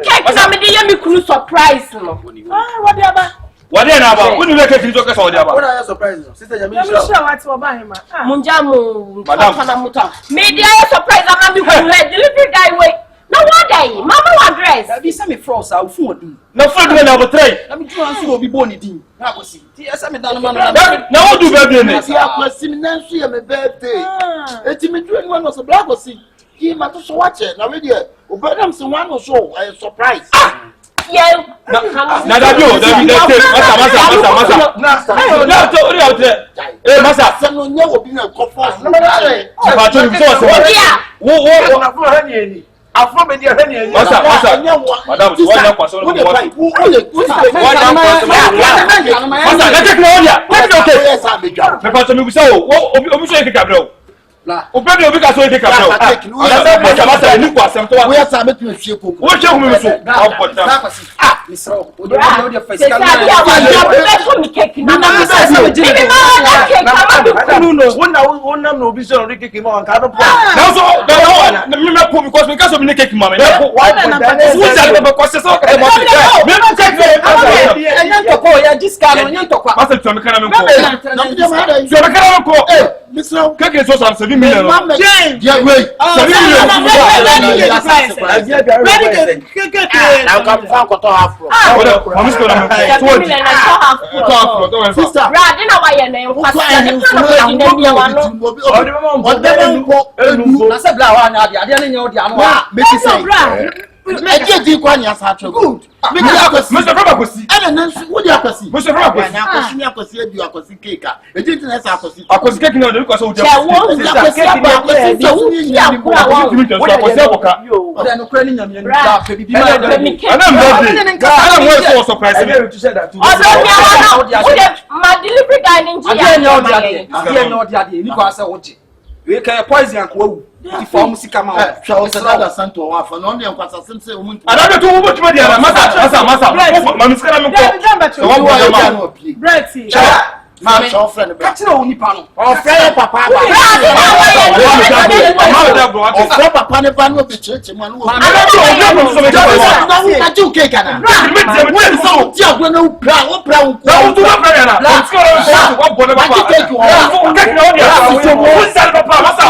Cake na me dey me kuru surprise no. Ah, what dey aba? What dey na ba? Woni le cake to ka so dey aba. What are you surprised? Sister Jamil. Jamil sure what oba him ma. Munja mu. Madam. Kana muta. Me dey surprise ama me kuru head delivery guy wait. No what day? Mama wa dress. That be say me frost I fu odu. Na food we na go try. Na me tu ansu obi bo ni din. Na akosi. Ti esa me dan ma na. Na wo do baby ni. Si akwasi mi nan so ye me birthday. Eti me do anyone was a black or see. He ma to so watch it. Na we there. Obedam se one no show. I surprise. Yeah. Na da bio, da bi dey masa. Na to ori out there. Masa. Se no nye obi na ko force. Ba to mi so so. Wo Na fún ọ̀rẹ́ ni ẹni. Àfọ́ mi di ọ̀rẹ́ ni ẹni. Masa. Madam, wọ́n na kwaso no mo wa. Masa, na take no dia. What do you take? Me kwaso mi busa o. Obi so yake kabra o. Obi obi ka so yake kabra o. Masa, ni kwa sem to wa. We are sabe tu fie koko. Wo che hu mi so. Misro. Odo na odo face Say say ya wa me cake na na me say me dey. Me ma cake ama me kuru no. Wọ́n nam na obi sọ̀rọ̀ ní kékeré mọ́ nǹkan àdó pọ̀. Na so, na me ko because me ka so me cake mama. Wo ja le be ko se so ka mo ti. Me no cake me. Enyan to ko ya jiska no enyan to kwa. Masa tu me kana me ko. Na me dem ha Tu me kana me ko. Misro. Cake so 7 million. Yeah, wait. 7 million. Now come from Koto Afro. I'm just going to Sister. Brad, na wa ye na Na se bla wa na ade na nya ode anu. Make it say. Eje di kwa nya sa atwe. Good. Make it akwasi. Mr. Fabakosi. Ene nansu wo di akwasi. Mr. Fabakosi. Na akwasi ni akwasi edu akwasi cake. Eje ti na sa akwasi. Akwasi cake na ode ko so uje. Akwasi akwasi se wo ni nya ko Akwasi timi to akwasi aboka. Ode no kra ni nyame ni da pe bibi ma. Ana mbodi. Ana mo so surprise me. To say that. my delivery guy ninja. Ade nya ode ade. Ade nya ode ade. Ni ko ase woje. We ka poison ko wu. Ti form sika ma. Twa se da santo wa fa no ne nkwasa semse o muntu. Ana be to wo tuma dia na masa. Ma miskara me ko. So wa bo ma. Brett. Mami, so friend ka tire oni pa no. O friend papa ba. O friend papa ne ba no be cheche mo no. Ana to o mo so me na na ju cake na. Me so ti agbo na upra wo pra wo. Na wo tu na pra na. Miskara wo bo le papa. Cake na o dia. Wo sal papa masa.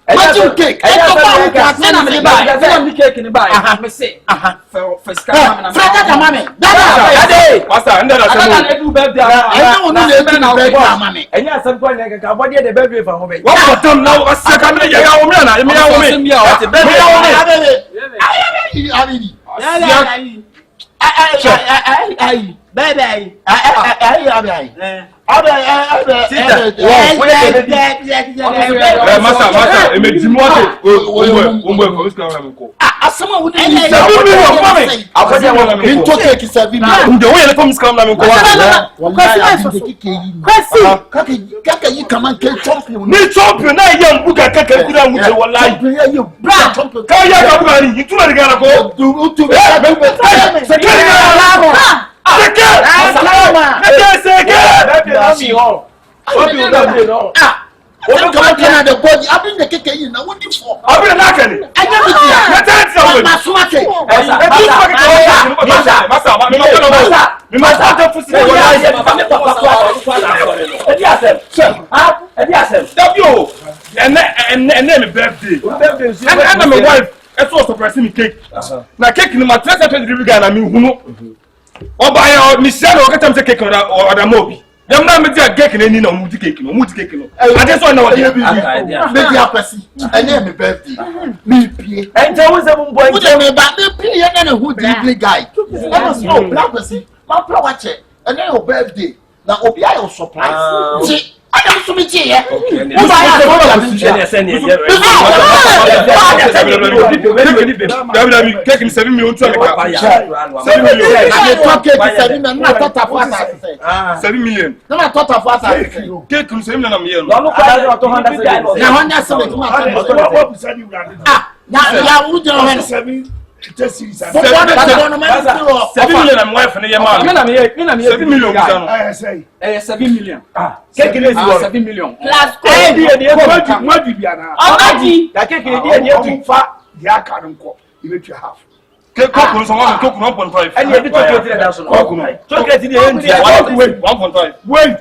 Imagine cake. I don't cake in the buy. I say, for scam. Master, and then I do birthday. I don't know the birthday. And yes, I'm going to go. What did the birthday for home? what for them now? A second, What come on the body? I've been the cake in now. What for? I've been knocking. I never see them not me dey cake any no muti cake no. I just want know there. Maybe a person. And name birthday. Me pie. And tell us some boy. Who dey me back me pie na who delivery guy. I must know black person. My pro watch it. And then your birthday. Na obi ayo surprise. See, I don't so me here. Who buy cake in 7 million. 7 million. No, I thought of what I cake in 7 million. I'm wife and your man. 7 million. Eh, 7 million. Cake is 7 million. Plus, Cake cocoa is 1.5. And you did chocolate in the end. 1.5. Wait.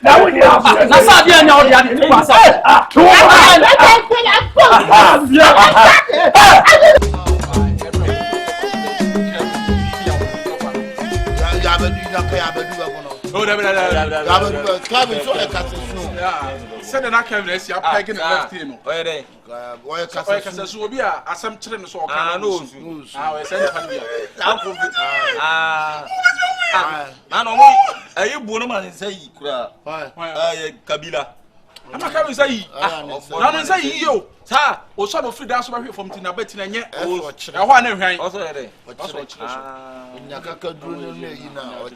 Now we have Nasadia now the other Send an Akabenezer, you're pegging the left team. Where they? Why, because will be a some children so I know. I send Are you Bonoman and say, Kabila? I'm not coming to say, I'm saying you, sir, or sort of free dance from Tinabetin and yet, I want to also a day.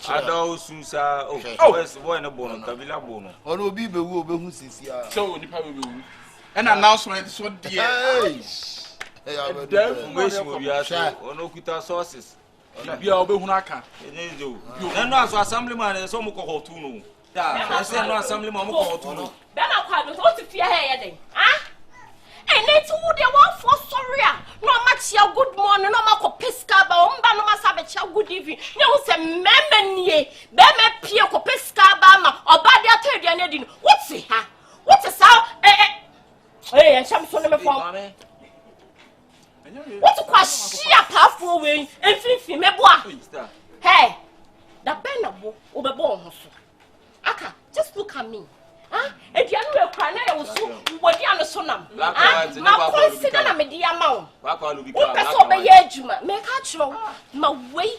I know Susa, oh, boy, no bono, Kabila bono. Or will be the woman who sees here. So, an announcement is what dear. We are on Okuta sources. You are Behunaka. And also assemblyman and some call to know. I said no assemblyman to know. Then I'll call you to fear heading. Ah? And it's who they want for sorry. No much your good morning, no more Pisca, but no massage good evening. No, say, Memmen, Bemme Pio Pisca Bama, or Badia Terdian. What's it, huh? What's a sound? Hey, and some son of a farm. What a question, powerful way, and fifty, me boy. Hey, da benabo obebo hoso aka just look at me edianu we kwa na ya wosu wodi ano so nam ma consider na me dia ma wo pese obeye adwuma me ka kiro ma wei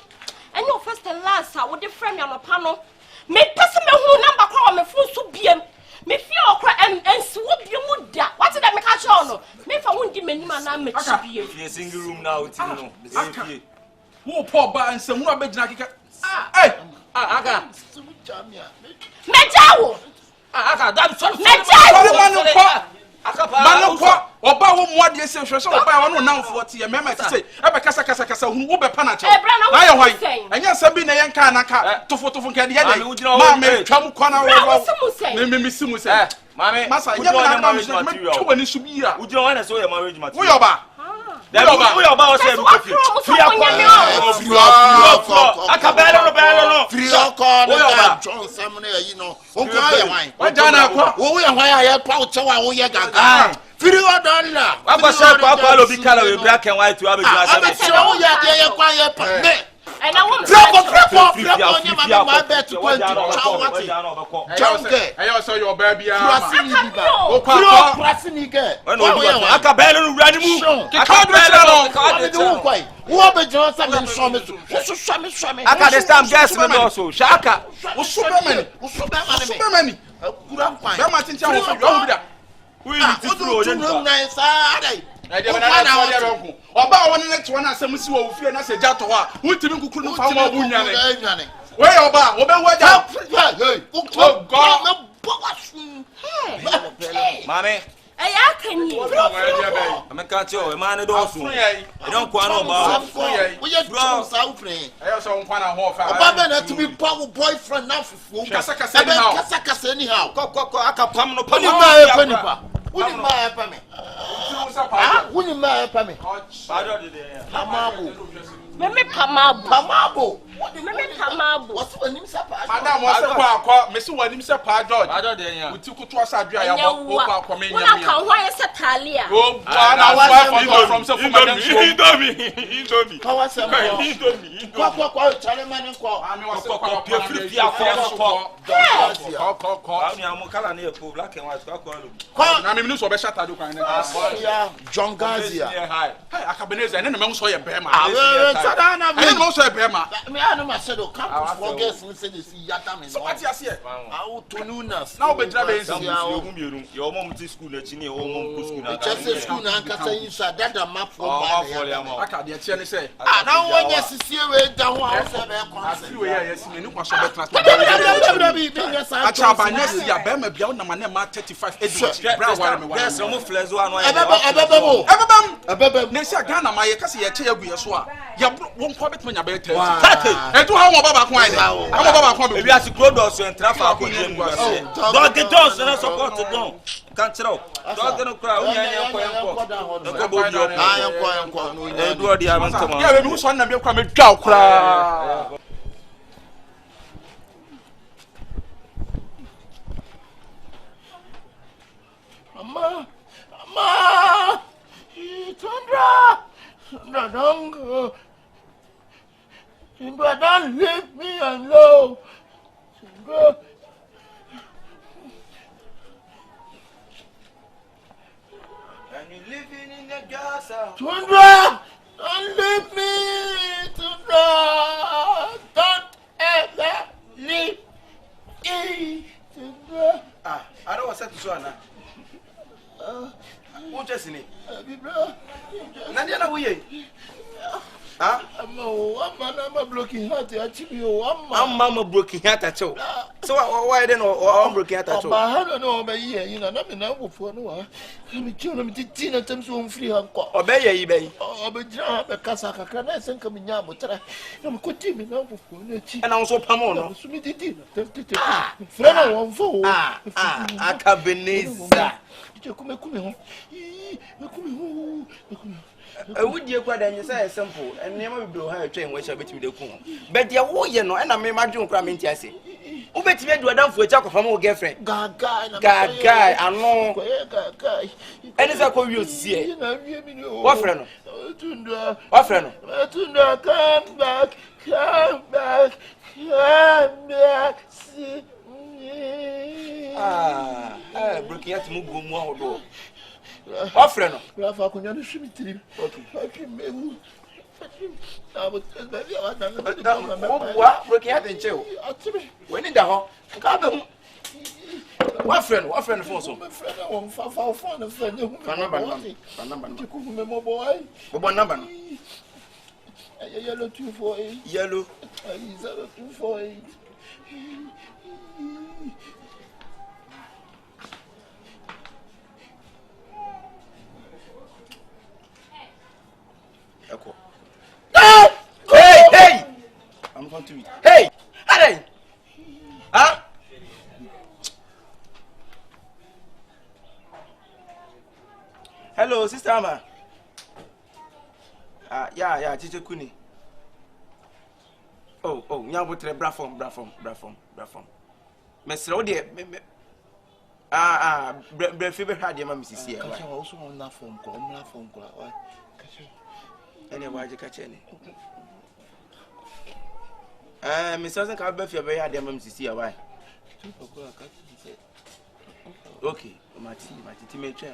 any of first and last wo de frame ya no pa no me pese me hu number kwa me fu so biem me fie okra ensi wo biem da what did me ka kiro no me fa wundi manima na ma chi biem fie single room na o ti no me fie wo po ba nsemu abegina kika aka mejawo aka that so manoko oba wo muade se hwe so oba wo no nanfo tie mema se ebe kasa hu wo be pa na che na ye hwan anya sabi na ye nka anaka tofo nke de ye ma me twam kwana wo me simu se mame masa ye na ma twa ni subi a ujiro wana so ye marriage material wo yoba we yoba o se bukofi free akabelo free okon na John Samuel yi no onko aye hwan wa jana kwa wo ye hwan aye pa o chewa wo ye gaga free odonna wa se kwa lo bi kala we black and white wa be jua se be wo ye de ye kwa ye pa me and I want free my bet to 20 Jonke ayo so your baby o kwa akabelo no rani mu akabelo wo be John Samuel so me aka this time guess me also shaka wo superman kura nkwan be ma tincha wo fi wo bi da we need to throw them na sa dai oba won ne to na asem si wo fie na se jato a wutimi nkukuru no fa ma bu nyane we oba obe waja oh god mame eya kanyi ameka ti o ma ne do so e don kwa no ba wo ye do sa ufre eyo so nkwa na ho fa oba be na to be power boyfriend na fufu kasa anyhow ko aka pam no pam nipa wuni ma e pa me wuni ma e pa me meme pamabo what's the name sapa madam was kwa me se wanim se pa George uti kutu asadua ya bo kwa me nyam ya kan hwan se tale a o na wa from so from madam indomie kwa se mo kwa chale man kwa kwa free kwa ani amukala na e po black and white kwa na me minu so be shata do kwan na John Gazia hey Akabenezer ne me so ye bema sadana me no so ye bema me anu ma se do campus for girls who say this yata me so what you say how to nunas now be dra be nsi yo mumieru yo mom ti school na chi ne yo mom school na just school na nkasa yin sa dada map for ba aka de tie ne say na wonya sisie we da ho a se be kwa se we ya yesi me ni kwa so be transport acha ba nyesi ya bema bia na ma 35 edu bra ware me ware yes mo flex wa no ebebe ne sia Ghana ma ye kase ye che yagu ye so a ya won kwa betima nya be 30 edu ha mo baba kwa ide ha mo baba kwa be ebi asi clodos en trafa ko je mu ase don get us na support don kan tro don get no kra o nya enko ko bo dio enko no edu odi amantama ya be mi so na me kwa me dwa kra mama Sandra don't leave me alone. Sandra. And you living in the Gaza. Sandra, don't leave me. Sandra, don't ever leave me. Sandra. I don't want to say to who just in it? Nadia na wuye. I'm broken heart. I'm mama broken heart at all. So why then or broken heart at all? I don't know about you know, I'm not for no. I'm killing me to times on free and call. Obey ye, bay. Oh, but a casaka can I send coming out, but I'm continuing now for and also Pamona. Friend, I won't fool. Akabenezer. Would you quite and you say simple and never blow her train which I bet you the coon. But dear, oh, you know, and I may imagine cramming Tessie. Who bet you do a damn for a chocolate from old girlfriend? God, guy, I know. And it's a call you see. What friend? What friend? Come back. Come back. Come back. See me. Breaking out move go more. What friend? Rafa kunya no shimi tiri. Okay, mewu. What breaking out in jail? When in the hall. Come. What friend? What friend for so? My friend, I want phone friend. Number boy. What number? Yellow 248. Yellow. 0248. Echo. Hey! I'm going to read. Hey! Hey! Huh? Hello, Sister Amma. Yeah, Teacher Kuni. Oh, Nyabutre, Brafom. Mr. Odie, Brefiber had your mammy here. I also on that phone call. Anyway, you catch any. Miss Susan can't be very hard, mammy here. Why? Okay, my teammate.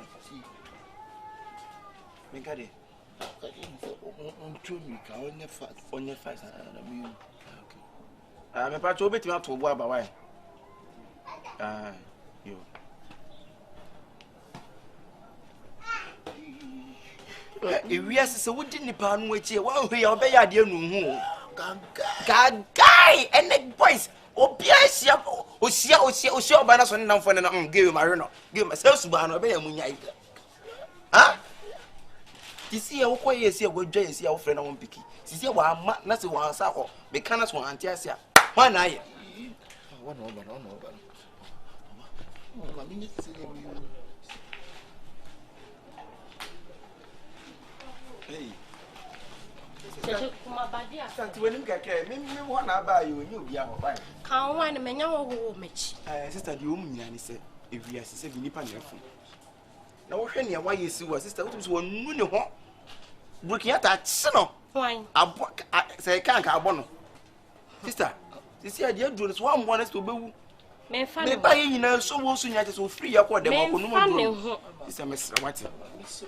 Make it. On your fast. I'm about to bet you out to work by why. You. If we are so we didn't pan which you won't be obey idea no more. Guy and the boys. Oh, yes, oh, banners on down for an give him a give myself to ban obey a moon. Huh? This year, what you see, what Jay is your friend on Picky. This year, one not one saw, mechanics one antiasia. One eye. One over. Hey. When you get me, one about you, you'll be out. Can't want a man who much. Sister, you and said, if you are 7 nippon your phone. Now, why you see what sister was one moon. Breaking out that son. Why? I say, can't carbon. Sister, this year, dear Jules, one wants to be. Me buy you so soon as so free. I call them up. It's a mess. What?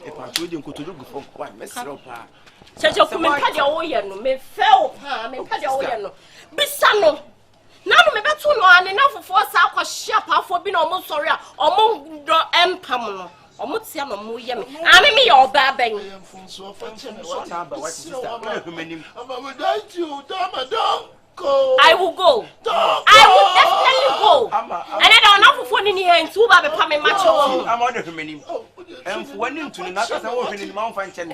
If I told you to look for quite mess up. Such a woman, me fell, me Padio. Bissano. Now, me better know enough for South Shop for being almost sorry or more empire. Almost some more yummy. I'm me your babbing. I will go. I will definitely go. And I don't know for in here and 2 baby coming much. I'm on the minimum. And when you to not as I work in Mount Fanchen.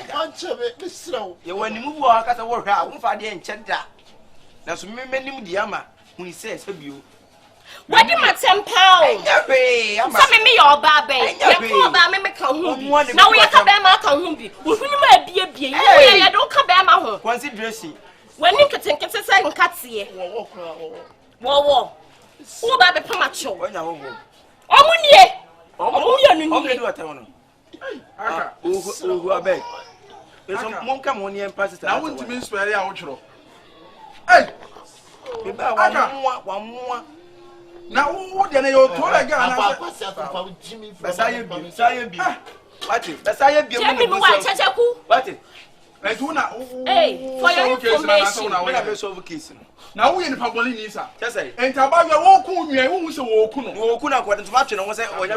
You when you move work as I work out, won't find the enchant. That's many Diama when he says of you. What do you 10 pounds? Some me your baby. Now we are coming back on home. We might be a being. I don't come back my home. Once it dressing. When you can take a second cuts here. Whoa. Who about the Pamacho? Who are beg? There's some monk come on here and pass it. I want to be spare outro. Hey! One more. Now, what do you told again? Hey, for your information, now we in the public needs. Just say, and about your walk, who so walk, according to much, and was ever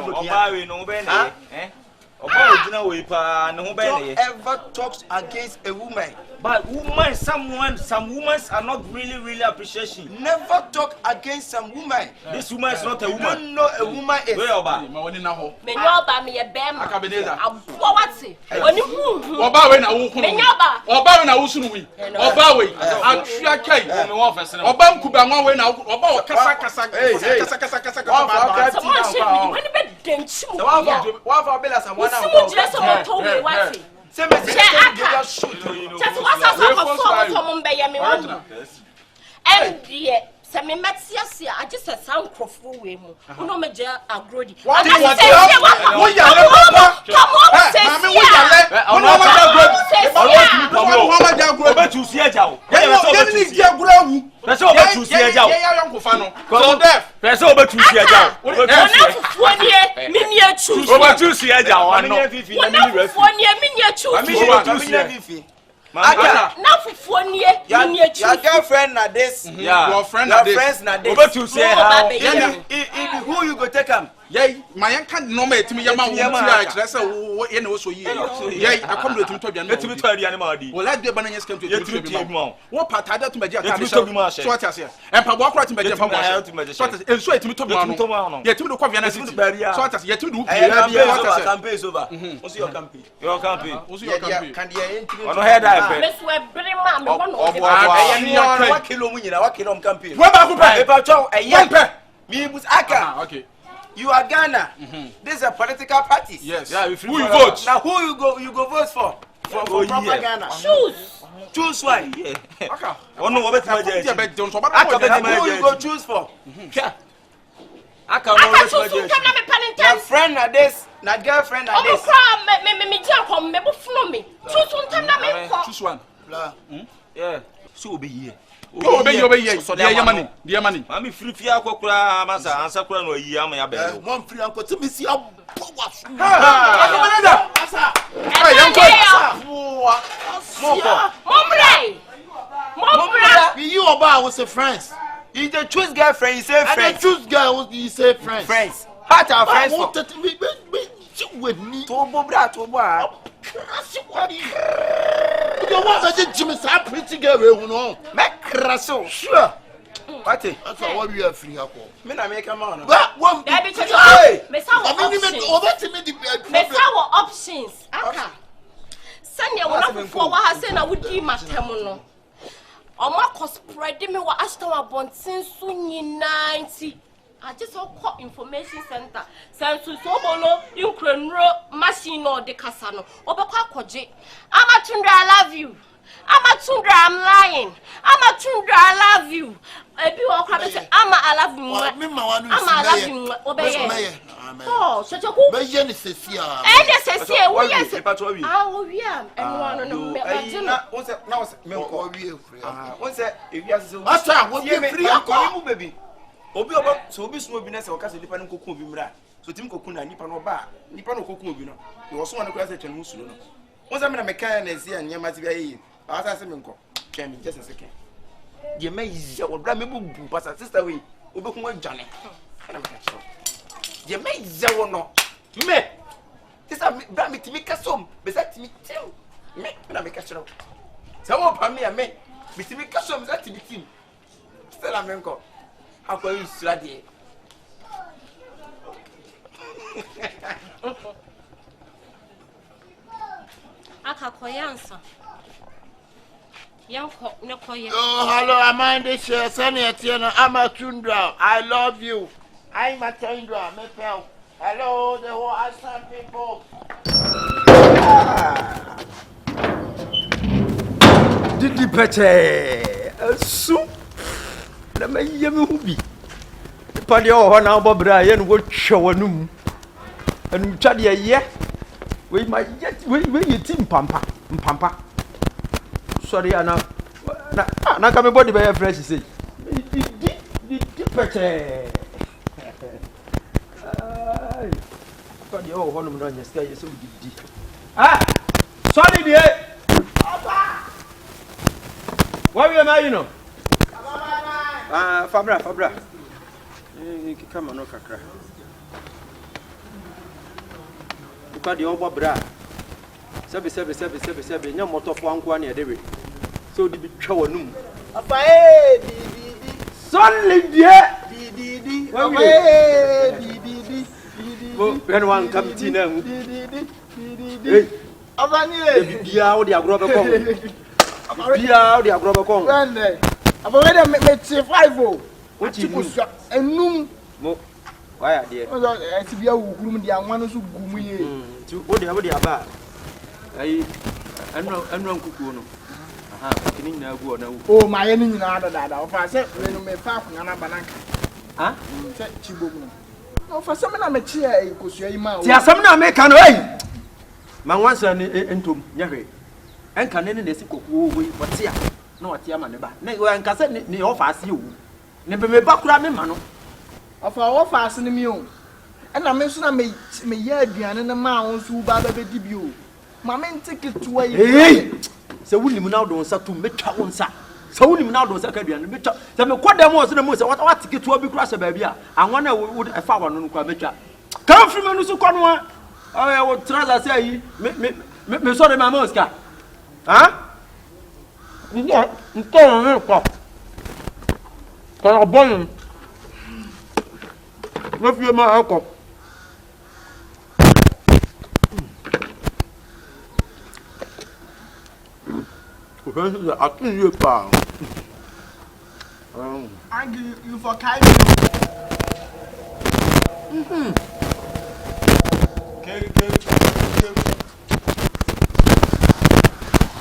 talks against a woman. But woman, some women are not really appreciation. Never talk against some woman. This woman is not a woman. You don't know a woman is. Me know about me a bam. Akabenezer. What's it? When you Oba we na wo kunu. Oba we na wo sunu wi. Oba we atwa kai. Oba nkuba nwa we na oba o kasa. Someone should be when you be denchu. One for bela some one now. Someone told me what it. Just what's up for Mumbai? And dear, some Matsia, I just a sound croffu way. Who no major are grody. Come on, say Mama Jagro, bet you see a jow. Jagro, that's all bet you see a jow. So deaf, that's all bet you see a jow. 1 year, miniature choose. Over to see a jow. 1 year, miniature choose. Now for 1 year, your girlfriend na this. Your friend na this. Over to say how. Who you go take him? Yeah, my uncle no mate me yama won't that's what you know so yeah I come to to be to be to the animal di well let the bananas come to you what part I to measure so what I say and pa walk right to measure from so and so it me to be no yeah to the coffee and so what I say yeah to do campaign is over what's your campaign what's your campaign can the on head I Miss we bring ma me one what kilo mu nyina what kilo campaign what ba ko pa e pa cho me bus aka okay. You are Ghana. This is a political party. Yes. Yeah, who you vote? Now who you go vote for? For proper Ghana. Choose why? Yeah. Okay. Oh no, what about who you go choose for? My friend na this, na girlfriend na this. Choose one. Yeah. So be here. Obey dear money. Mami free fia kokura masa ansa kura no yi am ya be. Mom free anko to me see a bowas. Akabenezer. Hey, uncle. Mombre. You about was a friends. You the choose girlfriend, you say friends. And the choose girl, you say friends. Friends. What are friends for? With me. To boa. You want to Jimmy say pretty girl we know. Make crasso. Sure. What? That's why we are free ako. Me na make am on. But one Hey. Me say our options. Aka. Sanya wona fofo wa ha say na wodi matem no. Oma ko spread me wa Ashtown abonten so nyina nti. I just call information center. Sensu sobolo inkrenro machine or the casano. Obekwa kwaje. Amatundra I love you. Amatundra I'm lying. Amatundra I love you. Ebi wo kwa say ama I love you. Ama I love you. Obeye. Oh, so you be ye ni sesia. De sesia wo yes. Ah, wo wi am. Eno no me na wo say me ko wi free. Ah, wo say ewi ase wo. Asa wo be free akọ mu baby. Obi oba so obi so obi na se o ka se nipa no kokun obi mra so tim kokun na nipa no ba nipa no kokun obi no e wo so wan ko ase twan mu sulo no won za me na me kan na zi anya ma ti bia yi asa se me nko twan mi just a second ye ma yi o bra me bu pasa sister we obi kun adwane na me ka cho ye ma yi wo no me sister bra me timi kasom be sa timi tim me na me ka cho sa wo pa me ya me timi kasom za timi tim stella me nko akwa usura de aka koyansa yanko ne koye oh hello amande share senior tiana amatundra I love you I'm Matundra me pel hello the whole Ashtown people didi peche su na me yemi hubi pade o na obobra ye no wo twawanum anu twade ye we ma we yiti mpampa sorry ana na ka me body be fresh say di peche ai pade o honum no nya sky so di sorry die what we am you know Fabra. Kama no kakra. Uka di obo bra. Sebe nya moto fo anko na edebe. So di bi twa wanum. Apa di. Solid di. Apa di. Ben wan kam ti na mu. Di. Apa ni bibia wo di agro be kon. Bibia wo di agro be kon. Aba we dey me 5 Oti kusua enum mo why there o ti bia wukurum dia anwa no so gumu ye ti o de aba ai anu nkuku no kini nyina gu ona wu o ma ye ni nyina dada o fa se we no me fa akunya na bananka se chibom no o fa se me na me chi ai kusua yi ma o ti asam na me ka no ei ma wansa ni entom nya hwe enka ne ne si kokuo wo wote a na wote ama ne ba na enka se ne ofa ase owu ne be me ba kura me ma no afa ofa ase ne mi o na me so na me ye aduane ne ma won so ba ba di bi o ma me ntiketua yi se wunim na do nsa tum metwa won nsa se wunim na do nsa ka aduane metwa se me kodam o se na mo se wa tiketua bi kura se ba bia anwa na wo efa wa no no kwa metwa kan fi me no so kono a wo traza se yi me so de ma moska ha então me ko bon no fi ma ko I think you pa. You for Kai.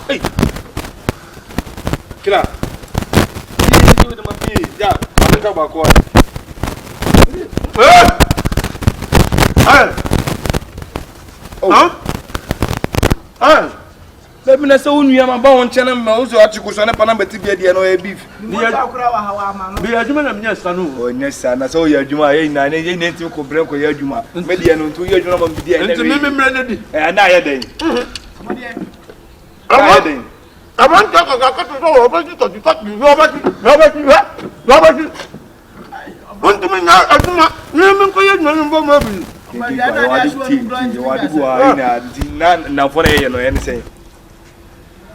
Hey. Kila. You with my pee. Yeah, I'm going back one. Hey. Oh. Hey. Baby na so nua ma ba won chene ma o so atikuso ne pana beti bia de no e beef ni akura wa hawa ma no bi adwuma na mnya sta no o nya sta na so ya adwuma ye na ne ye nti ko brem ko ya adwuma me de no ntu ye adwuma ma bi de na nti me mre na di na ye den aban ka to so ba ti to ti untu me na adwuma ne me ko ye adwuma no ma bi na fo na ye no ye ne sen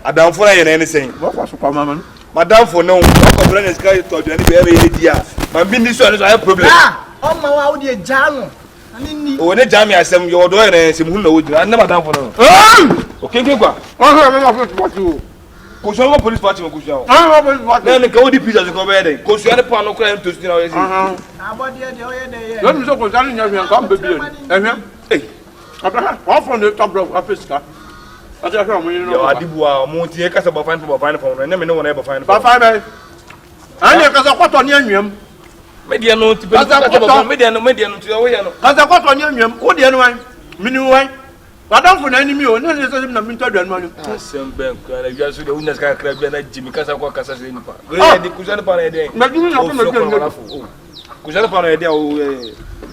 Adam for anything. What was for Mamma? Madame for no, Brother Sky told you any baby idea. My business is a problem. Oh, my, how do you jam? I mean, when they jam me, I said, you're doing some who know you. I never done for no. Okay, go. What you? Kushama police party, Kushama. Then the Cody pizza is over there. Kushama Pano crime to steal. Let me so concerning you come baby. Hey, I'm from the top of Africa. I just come you know. Adibu Monty e kasa ba fine for na me no wona e ba fine. Ba fine. Anya kasa kwato ne anwam. Media no ti pe kasa ba media no ti o ye no. Kasa kwato ne anwam. Wo de no wan. Mini wan. Madam for na enemy o na se se na mi to duan manu. Asem ben ko na bia so de unya ska kra bia na jimi kasa kwa kasa se nipa. We di kuzana pa na e de. Na jimi na ko na de. Kuzana pa na e de o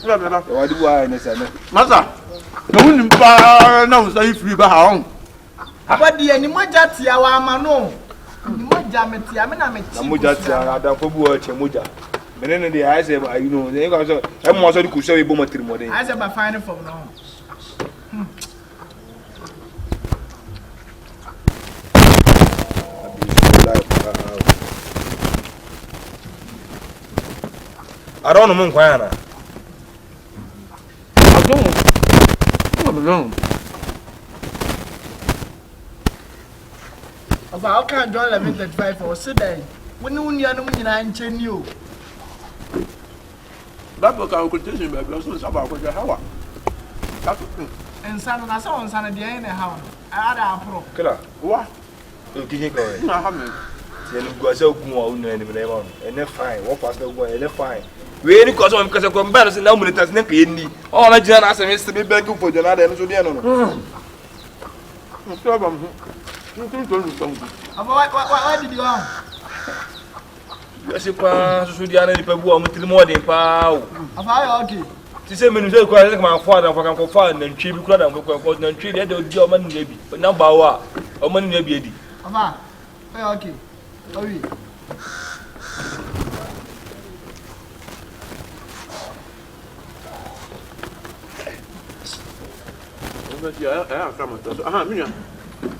la la. Adibu a ne se na. Masa. Na wuni pa na so yi free ba ha on. Abadi ni moja tia wa ama no. Ni moja metia me na metia. Na moja tia Adam ko bu o che moja. Menene de I say you know, they go so e mo so di ku so e bo matiri mo de. I say ba fine for no. I don't know Munkwayana. I don't. How can John 11:35 or sit there? When you know in you. That book I could tell you also about how. And son, I saw on Sunday in a house. I had a pro. Killer. What? Kyekyeku. I haven't. Then go so go on and then fine. What was the way? And fine. We any cause on because of comparison now militants neck any. All I just asked me to be begging for the other and so they no. What did you want? Yes, you pass to the other people who are more than power. Okay. To say, when you say, my father, if I can confide and tree, because I'm going to treat the German baby, but now Bawa, or money baby. Okay.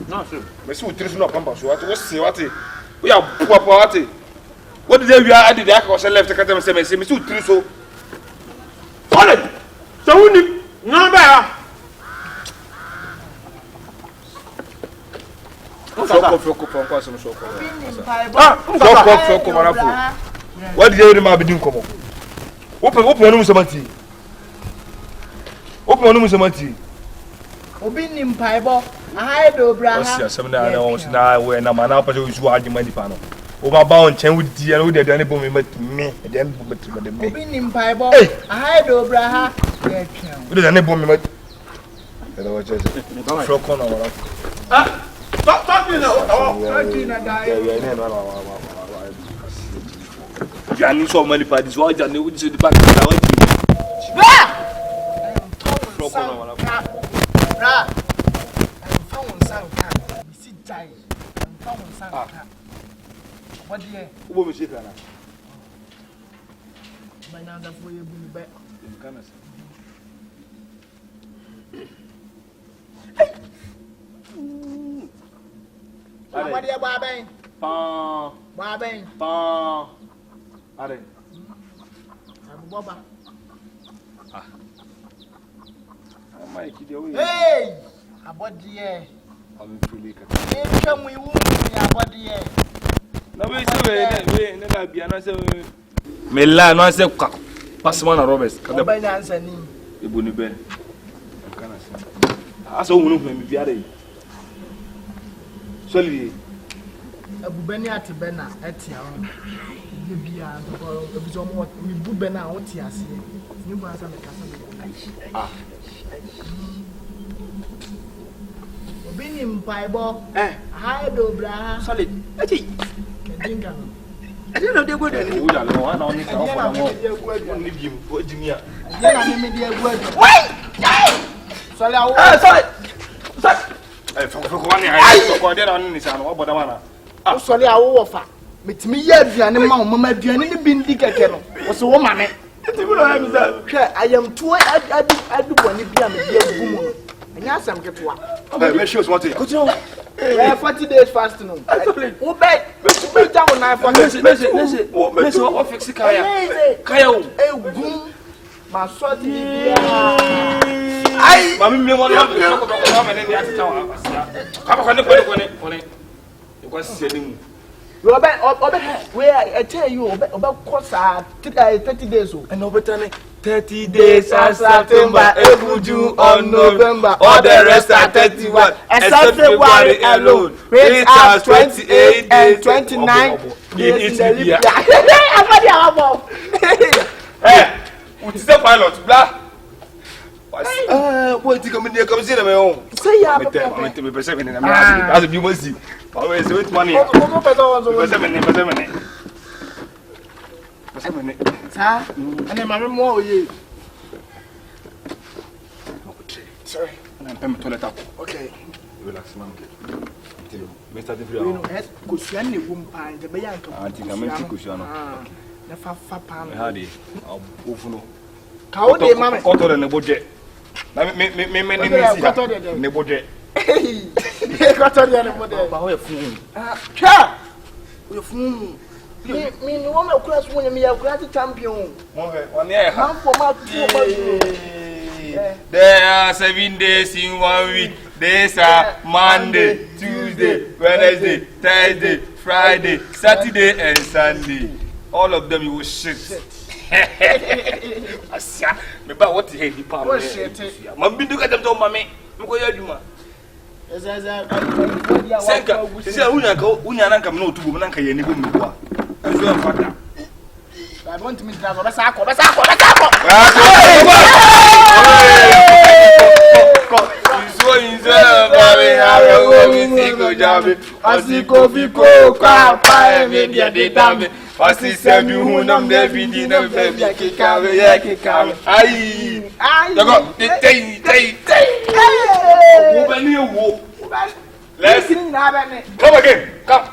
No, sir. Monsieur, you no come so what say what? We are poor what? What did you are the dark was left to cut them say Monsieur so. Solid. So we no bear. What did you remember doing come? Open no somebody. Open no somebody. Obi ni mpaibo ahai do bra ha osia sem na na won na we na ma na pa so isu agi mani pa no o ba ba on chen wudi ya no de de ne bo me me de ne bo me de me obi ni mpaibo ahai do bra ha ye twen o de ne bo me me de wa che so corner wala ah stop You are not so many parties. Why don't you see the back? What do you? Who will see that? My name is for you. Back. What do you buy? Barbing. Are Boba. Hey! A body, eh? I'm feeling it. Come we won't be a body, eh? No, we be another. Mela, no, I said, pass one of Roberts. The banana and him. The bunny ben. I saw one of them be a Solly. A bubenia to Bena at Tian. You be a what we bubena out here. You must have a castle. Being Bible, hi, Dobra, solid. I didn't know they would. I don't sorry, I will offer. With me, and Mamma Diana Bindi Kakeno was a woman. I am too. I do want to be a woman. And yes, I'm get one. Make sure what it. 40 days fasting. Who bet? Mr. Down, I for listen. What office Kaya? My son, I, Mammy, want to talk about and then the other town. Come on, it was sitting. Robert, where I tell you about course 30 days old. And over 30 days are September, April, June, or November. All the rest are 31, except February alone. Which are 28 and 29 days in the year. Hey, what is the pilot? Blah. What you come in here? Come see my own. Say, I'm to be perceiving in America. As you must see. Always with money. And then my more you. Sorry. And I'm paying toilet up. Okay. Relax, man. Mr. Different. Cushion, woman, pine, the Bayanka. I think I'm going to cushion. The Fapa. Had it. I'll go. How they mamma got on the budget. Me budget. Hey, got on the other. Cha! We're fool. Me, no one class when me a great champion. 1 year. Come for my There are 7 days in 1 week. Days are Monday, Tuesday, Wednesday, Thursday, Friday, Saturday, and Sunday. All of them you will shit. Asia, me ba what he di pa. What shit? Man bi duka dem to mame. Me ko yaduma. Senka, sisi unya nanka me no tubu nanka ye ne bo me kwa. Azu en fata. I want to meet that. Besa ko. Asiko fiko kwa pa media de tambe. Asi semi hunam de bindi na bebi kikawe. Ai. Dago tei. Ubani wo. Let's come again. Come.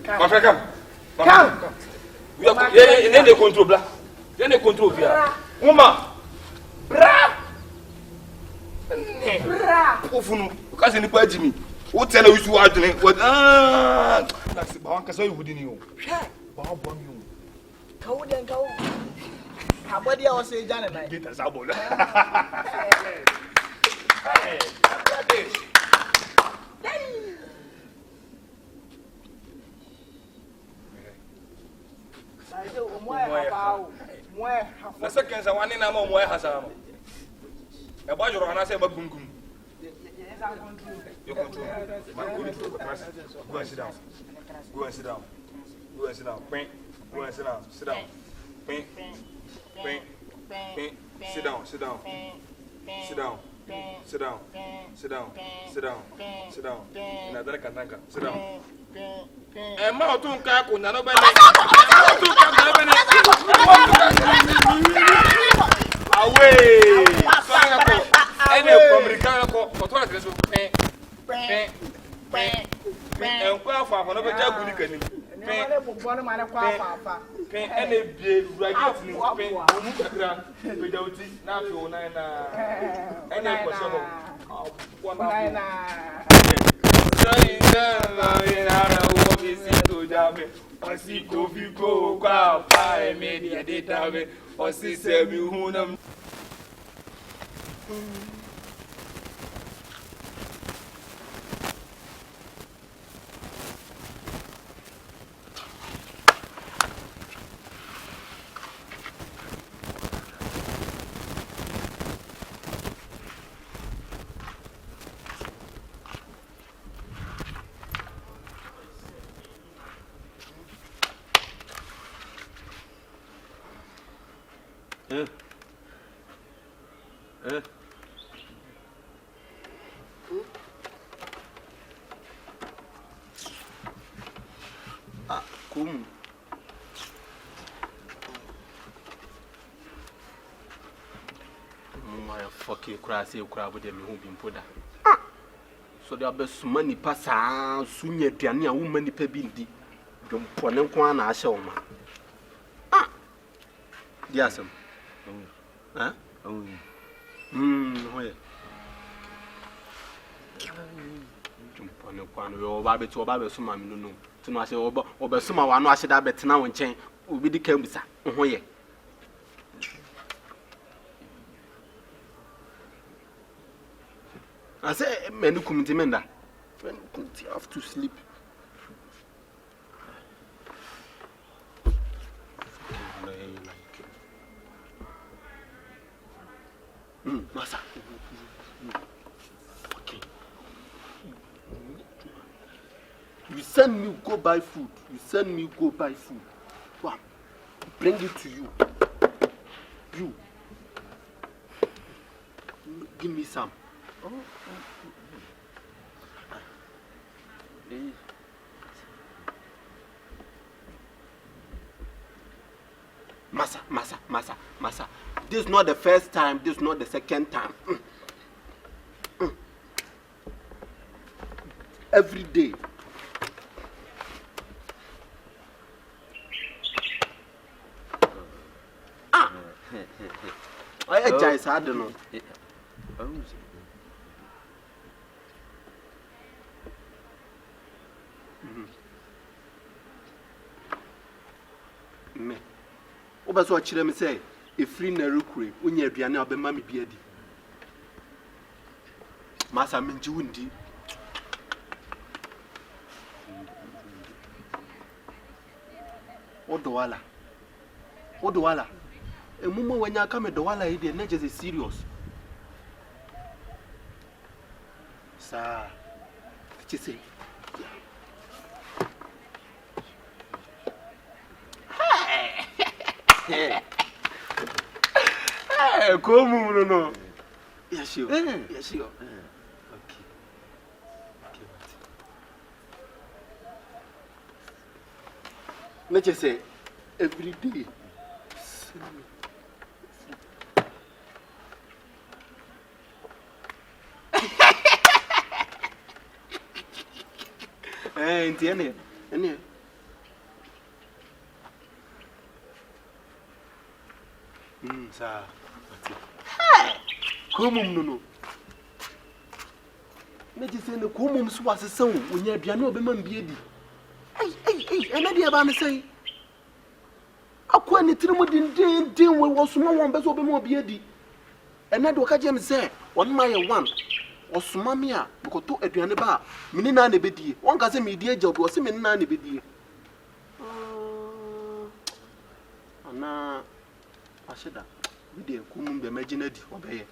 My friend, come. We are then they control blah. Then they control here. Woman. Bra. Ofunu. Because any pa Jimmy. What tell you what doing? What that's the bank so you wouldn't you. Ba bon you. How then go? How body I was say Janet. Get us abo. Na second sa wani na mo mo hasa no. E ba joro na say ba gungum. You control. Go and sit down. Go and sit down. Sit down. Sit down. Sit down. Sit down. Sit down. Sit down. Tanka. Sit down. Ma otun ka ko na no bele. Otun ka na bele. Away. Ene American ko to na treso. Enko afa no be jagu ni kanim. Ene bie ruagit ni pen omu kakra be jawti na fi ona na ene ko so ho na Osi kofi ko kwa pa media data me osi se mi hunam Kum. My fucking crazy crab with them who been put that. So there be so many passa sunya duane a woman ni pa bindi. Dum pone nko na ahye wo ma. Di asem. Huh? Hoye. Dum pone nko na yo ba betu oba be so ma mi no. Tino ahye oba so ma wa no ahye da betena wo nchen. Obi di kan bisa. Hoye. I say, many committee men that have to sleep. Massa. Okay. You send me go buy food. Wow. Bring it to you. You. Give me some. Massa. This is not the first time, this is not the second time. Every day. I don't know. Me. Obaso achire me say e free na recruit onya aduane obema me biadi. Masa menji wundi. Odowala. Emumo wanya aka me dowala e dey na just serious. Sa. Chise. Hey, como no? Yes, you. Yes, you. Okay. Let's just say every day. Entiende? Sa. Como no? Meji se ne como so asese wo onya aduane obema mbiedi. Ena dia ba me sei. Akwa ne tirimu din wo soma won be so obema obiedi. Ena de okaje me se won ma ye one. Osoma me a bekoto aduane ba mini na na bedie. Won ka se me die agya obi o se me na na bedie. Ana Ashida, we dey come be imagine di obeye.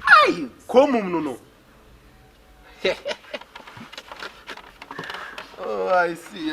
Ai, come no. Oh, I see.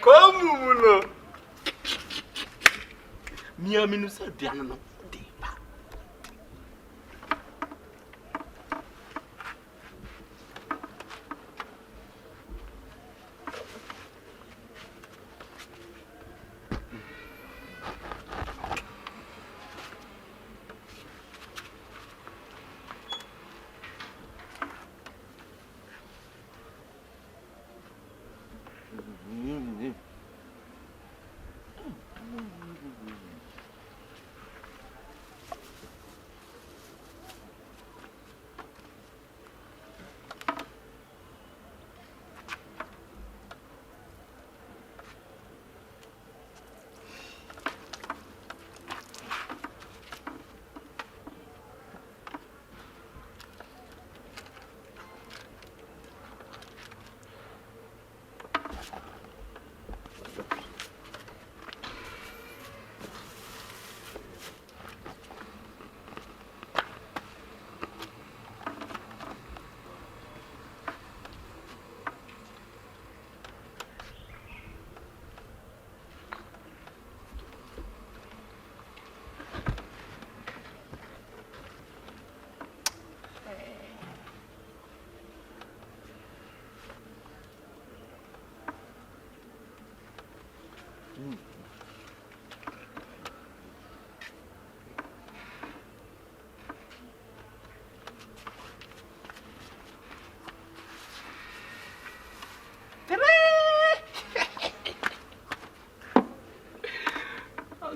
Como no? Minha minusa diana no depa.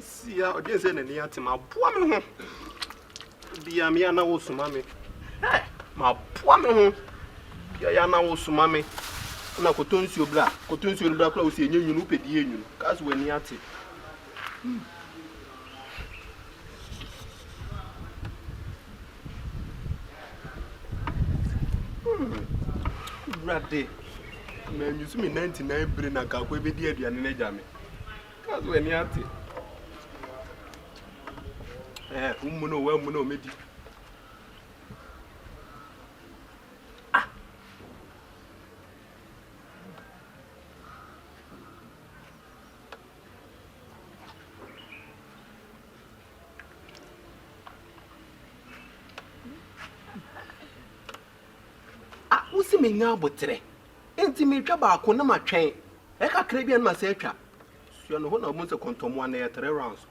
Sia, o dia zene ni ati ma boa me ho. Bia me ana wo suma me. Ma boa me ho. Bia ya na wo suma me. Na kotonsuo bra kla wo se enye nwunu pedi enwunu. Ka so wani ati. Brade. Me nyusu me 99 bre na ka ko ebedi aduane na gya me. Ka so wani ati. Umuno we umuno medi. Usi me nya abotre. Enti me twa ba ko na matwen. E kakra bia na ma se atwa. Suo no ho na mo se kontomo na ye 3 rounds.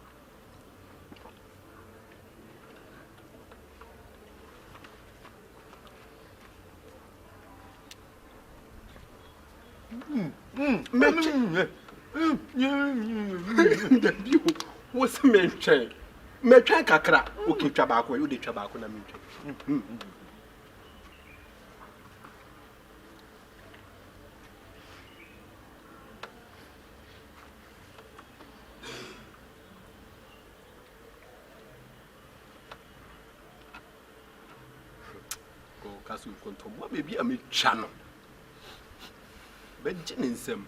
What's the mention? Metry kakra, okay, tobacco, you did tobacco. Go, Castle Contom, what may be a mid channel. Benjamin Sem.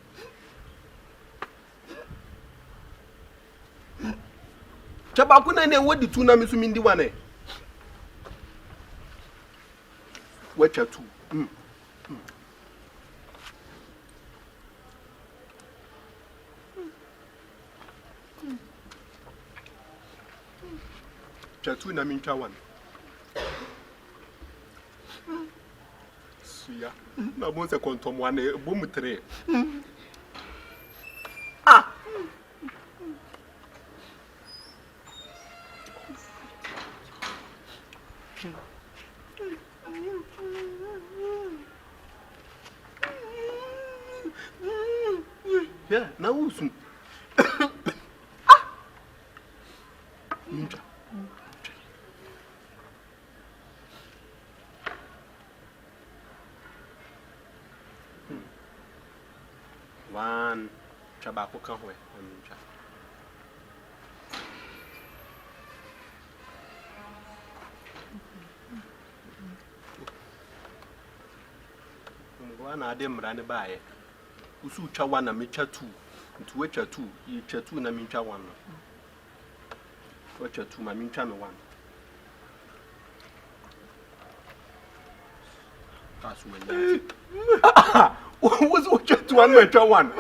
Chabakuna ne wodi tu na misu mindi wane. Wecha tu. Chatu na mincha wane. Suya. Na bonse kontom wane bomu 3. Ah. Yeah, na usu. Ah. Mincha. One tobacco can we mincha. Ngwana adem rane bae. Usu chawa na mecha 2. Ntu wecha 2, ye cha 2 na mincha 1. Wecha 2 ma mincha me 1. Pass when. Was what one meter one.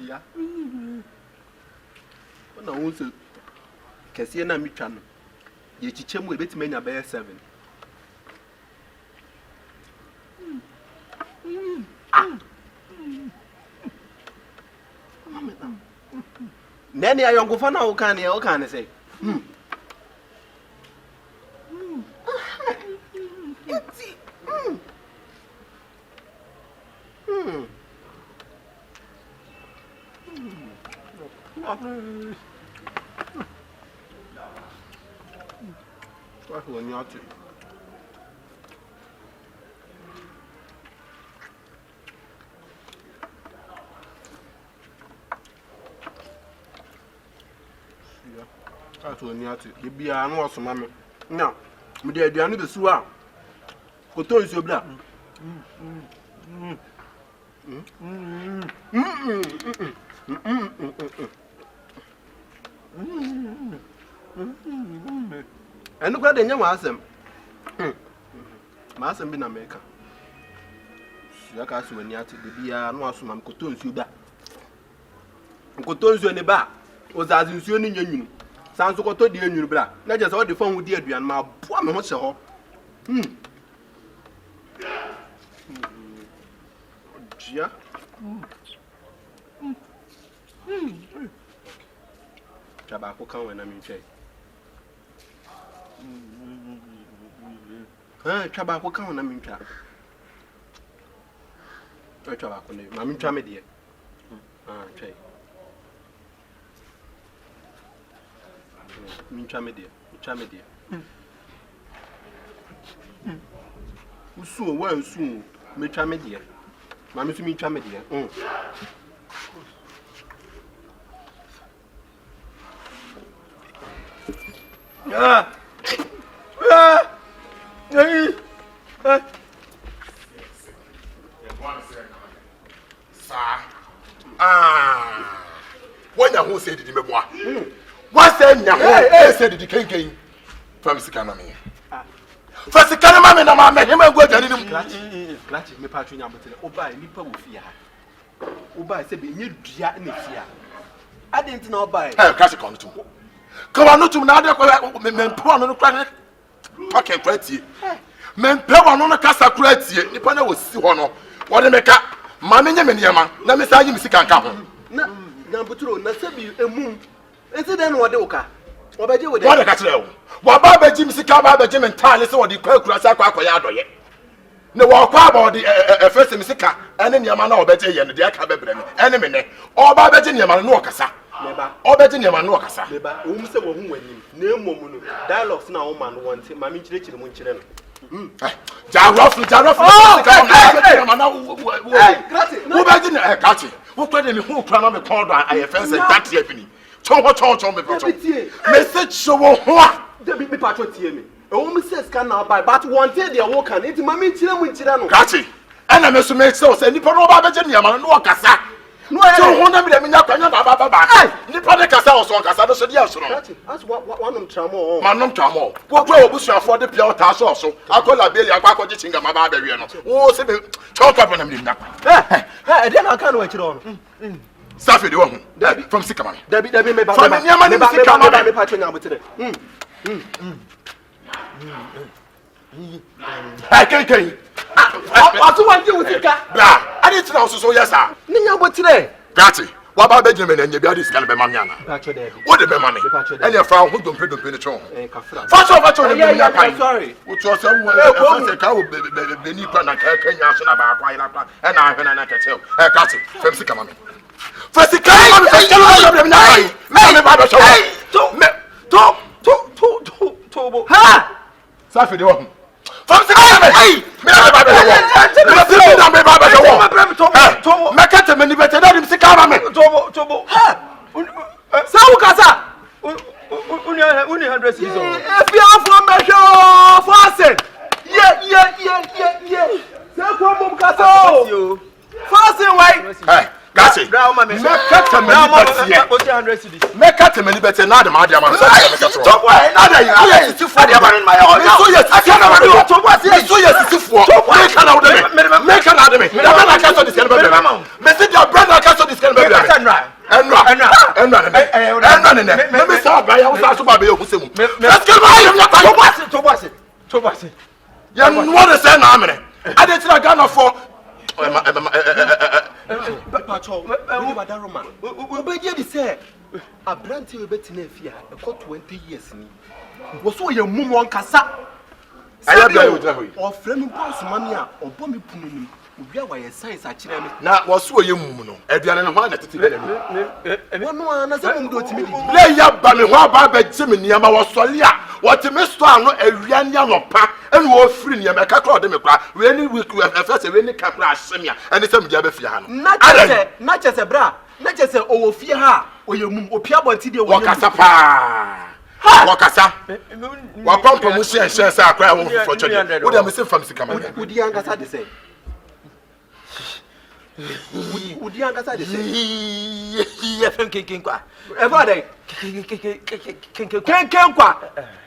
Yeah. When I want to Cassiana Michan, you teach him with bit many bear 7. Nanny, I don't go for now, can I say? What will not do? That will not do. You be an awesome mammy. Now, my dear, the other sewer. Go to your blood. And look at the young Massam. Massam been a maker. Yakasu and Yati, the beer, and was from Coton Suda. Coton in the bar was as in Sunny Union. Sounds like a dear new bra. Not just all the phone with dear and my poor Mosso. Gia. Tobacco come when I'm in check. Tobacco come when I'm in check. Tobacco, Mammy Tramedia. Check. Tramedia. Soon, well, soon, me Tramedia. Mammy to me Tramedia. When you who said it in the bois? What said you? Said it came from Sikanami. For Sikanami, and I met him and go to him. Clutching me, Patron, but Oba, Nipper with fear. Oba said, you dear in fear. I didn't know by Catch a con to. Come on, not to another men poor on the planet. Okay, pretty. Men power on the casa pretty. Nippon was see one. What they make up. Mammy Yamma, let me say you can come. Number 2, Nasabi, a moon. Is it then what the Oka? What about you? What a catcher? What about Jim Sicaba, Jim and Tyler, or the Quack Rasaquayado yet? No walk about the first Misica, and then Yamano or Betty and the Akabenezer, enemy, or by Betty Yaman Nokasa. Or Betty Yaman Nokasa. No more dialogues now, man, wants him. Mammy Children, Munchinen. Jarroff, who credit me who cannot be called by IFS and that evening. Message show what? The big patriot hear me. A woman says can now buy, but one day they are walking. It's Mammy Children. Catchy. And I must make so, and Nippon Virginia, man, no Cassa. No, I don't want to be a minute. Nippon Cassa or Cassa, so yes, that's what one of Tramo, Manon Tramo. What will push for the Pio Tass also? I call a billion Paco Jitting my barbarian. Oh, talk up and then I can't wait it on. Safi the woman from Sycamore. Debbie, me from Yaman, patron number today. I can't. I do want you with it. I didn't know so, yes, sir. Nina, what today? Gatti. What about Benjamin and your daddy's kind of a maniana? What the money? And your father who don't pay the penetron. First of all, sorry. Which was a cow, the Nippon and Kenya about and I can tell. Gatti, from Sycamore. First, the kind of night. Ha! Safi the woman. From Sycamore. Hey! Makata many better than Sycamore. Tobo. Ha! Saukasa. Only 100 years old. If you are Say ko mum ka so. Fast away. Hey, Gachi. Make a many better not the Madia man. Stop why another you to for the man in my house. So yes, I can never do it. So yes, it's for make another make another me. The man I can't this baby. Message your brother can't this baby. And run in there. Let me start by your house to baby who say. Let's get my Tobasi. You want to say now, man. I didn't see a gun for a brand new betinefia, a 20 years. Was so your mum one cassa. I have or Fleming Pass Mania or Bommy Punum. We are why science actually. Now, was so you muno, Adrian and one at the one as I do to me. Lay up by me, what about Jimmy Yama was Solia? What the Mr. No, a Rian or Pa, and war free near Macacro Democrat, really weak with a first any capra semia, and it's some Jabefiano. Not just a bra, not just a Ofia, or your mum or Piabonti, Wakasapa. Wakasa. Wapampa Musi and shares our cry for 200. What am I saying from Sicama? Would you understand the same? Would you understand the same? Yes, Kinkwa. Everybody, Kinkwa.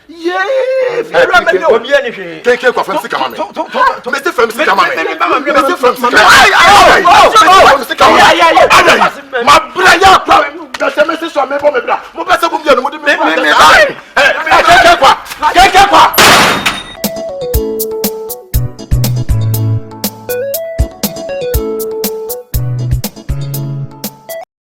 Yes, I remember anything. Kinkwa from Sicama. Mr. from Sicama. Mr. from Sicama. My brother, that's a message from me.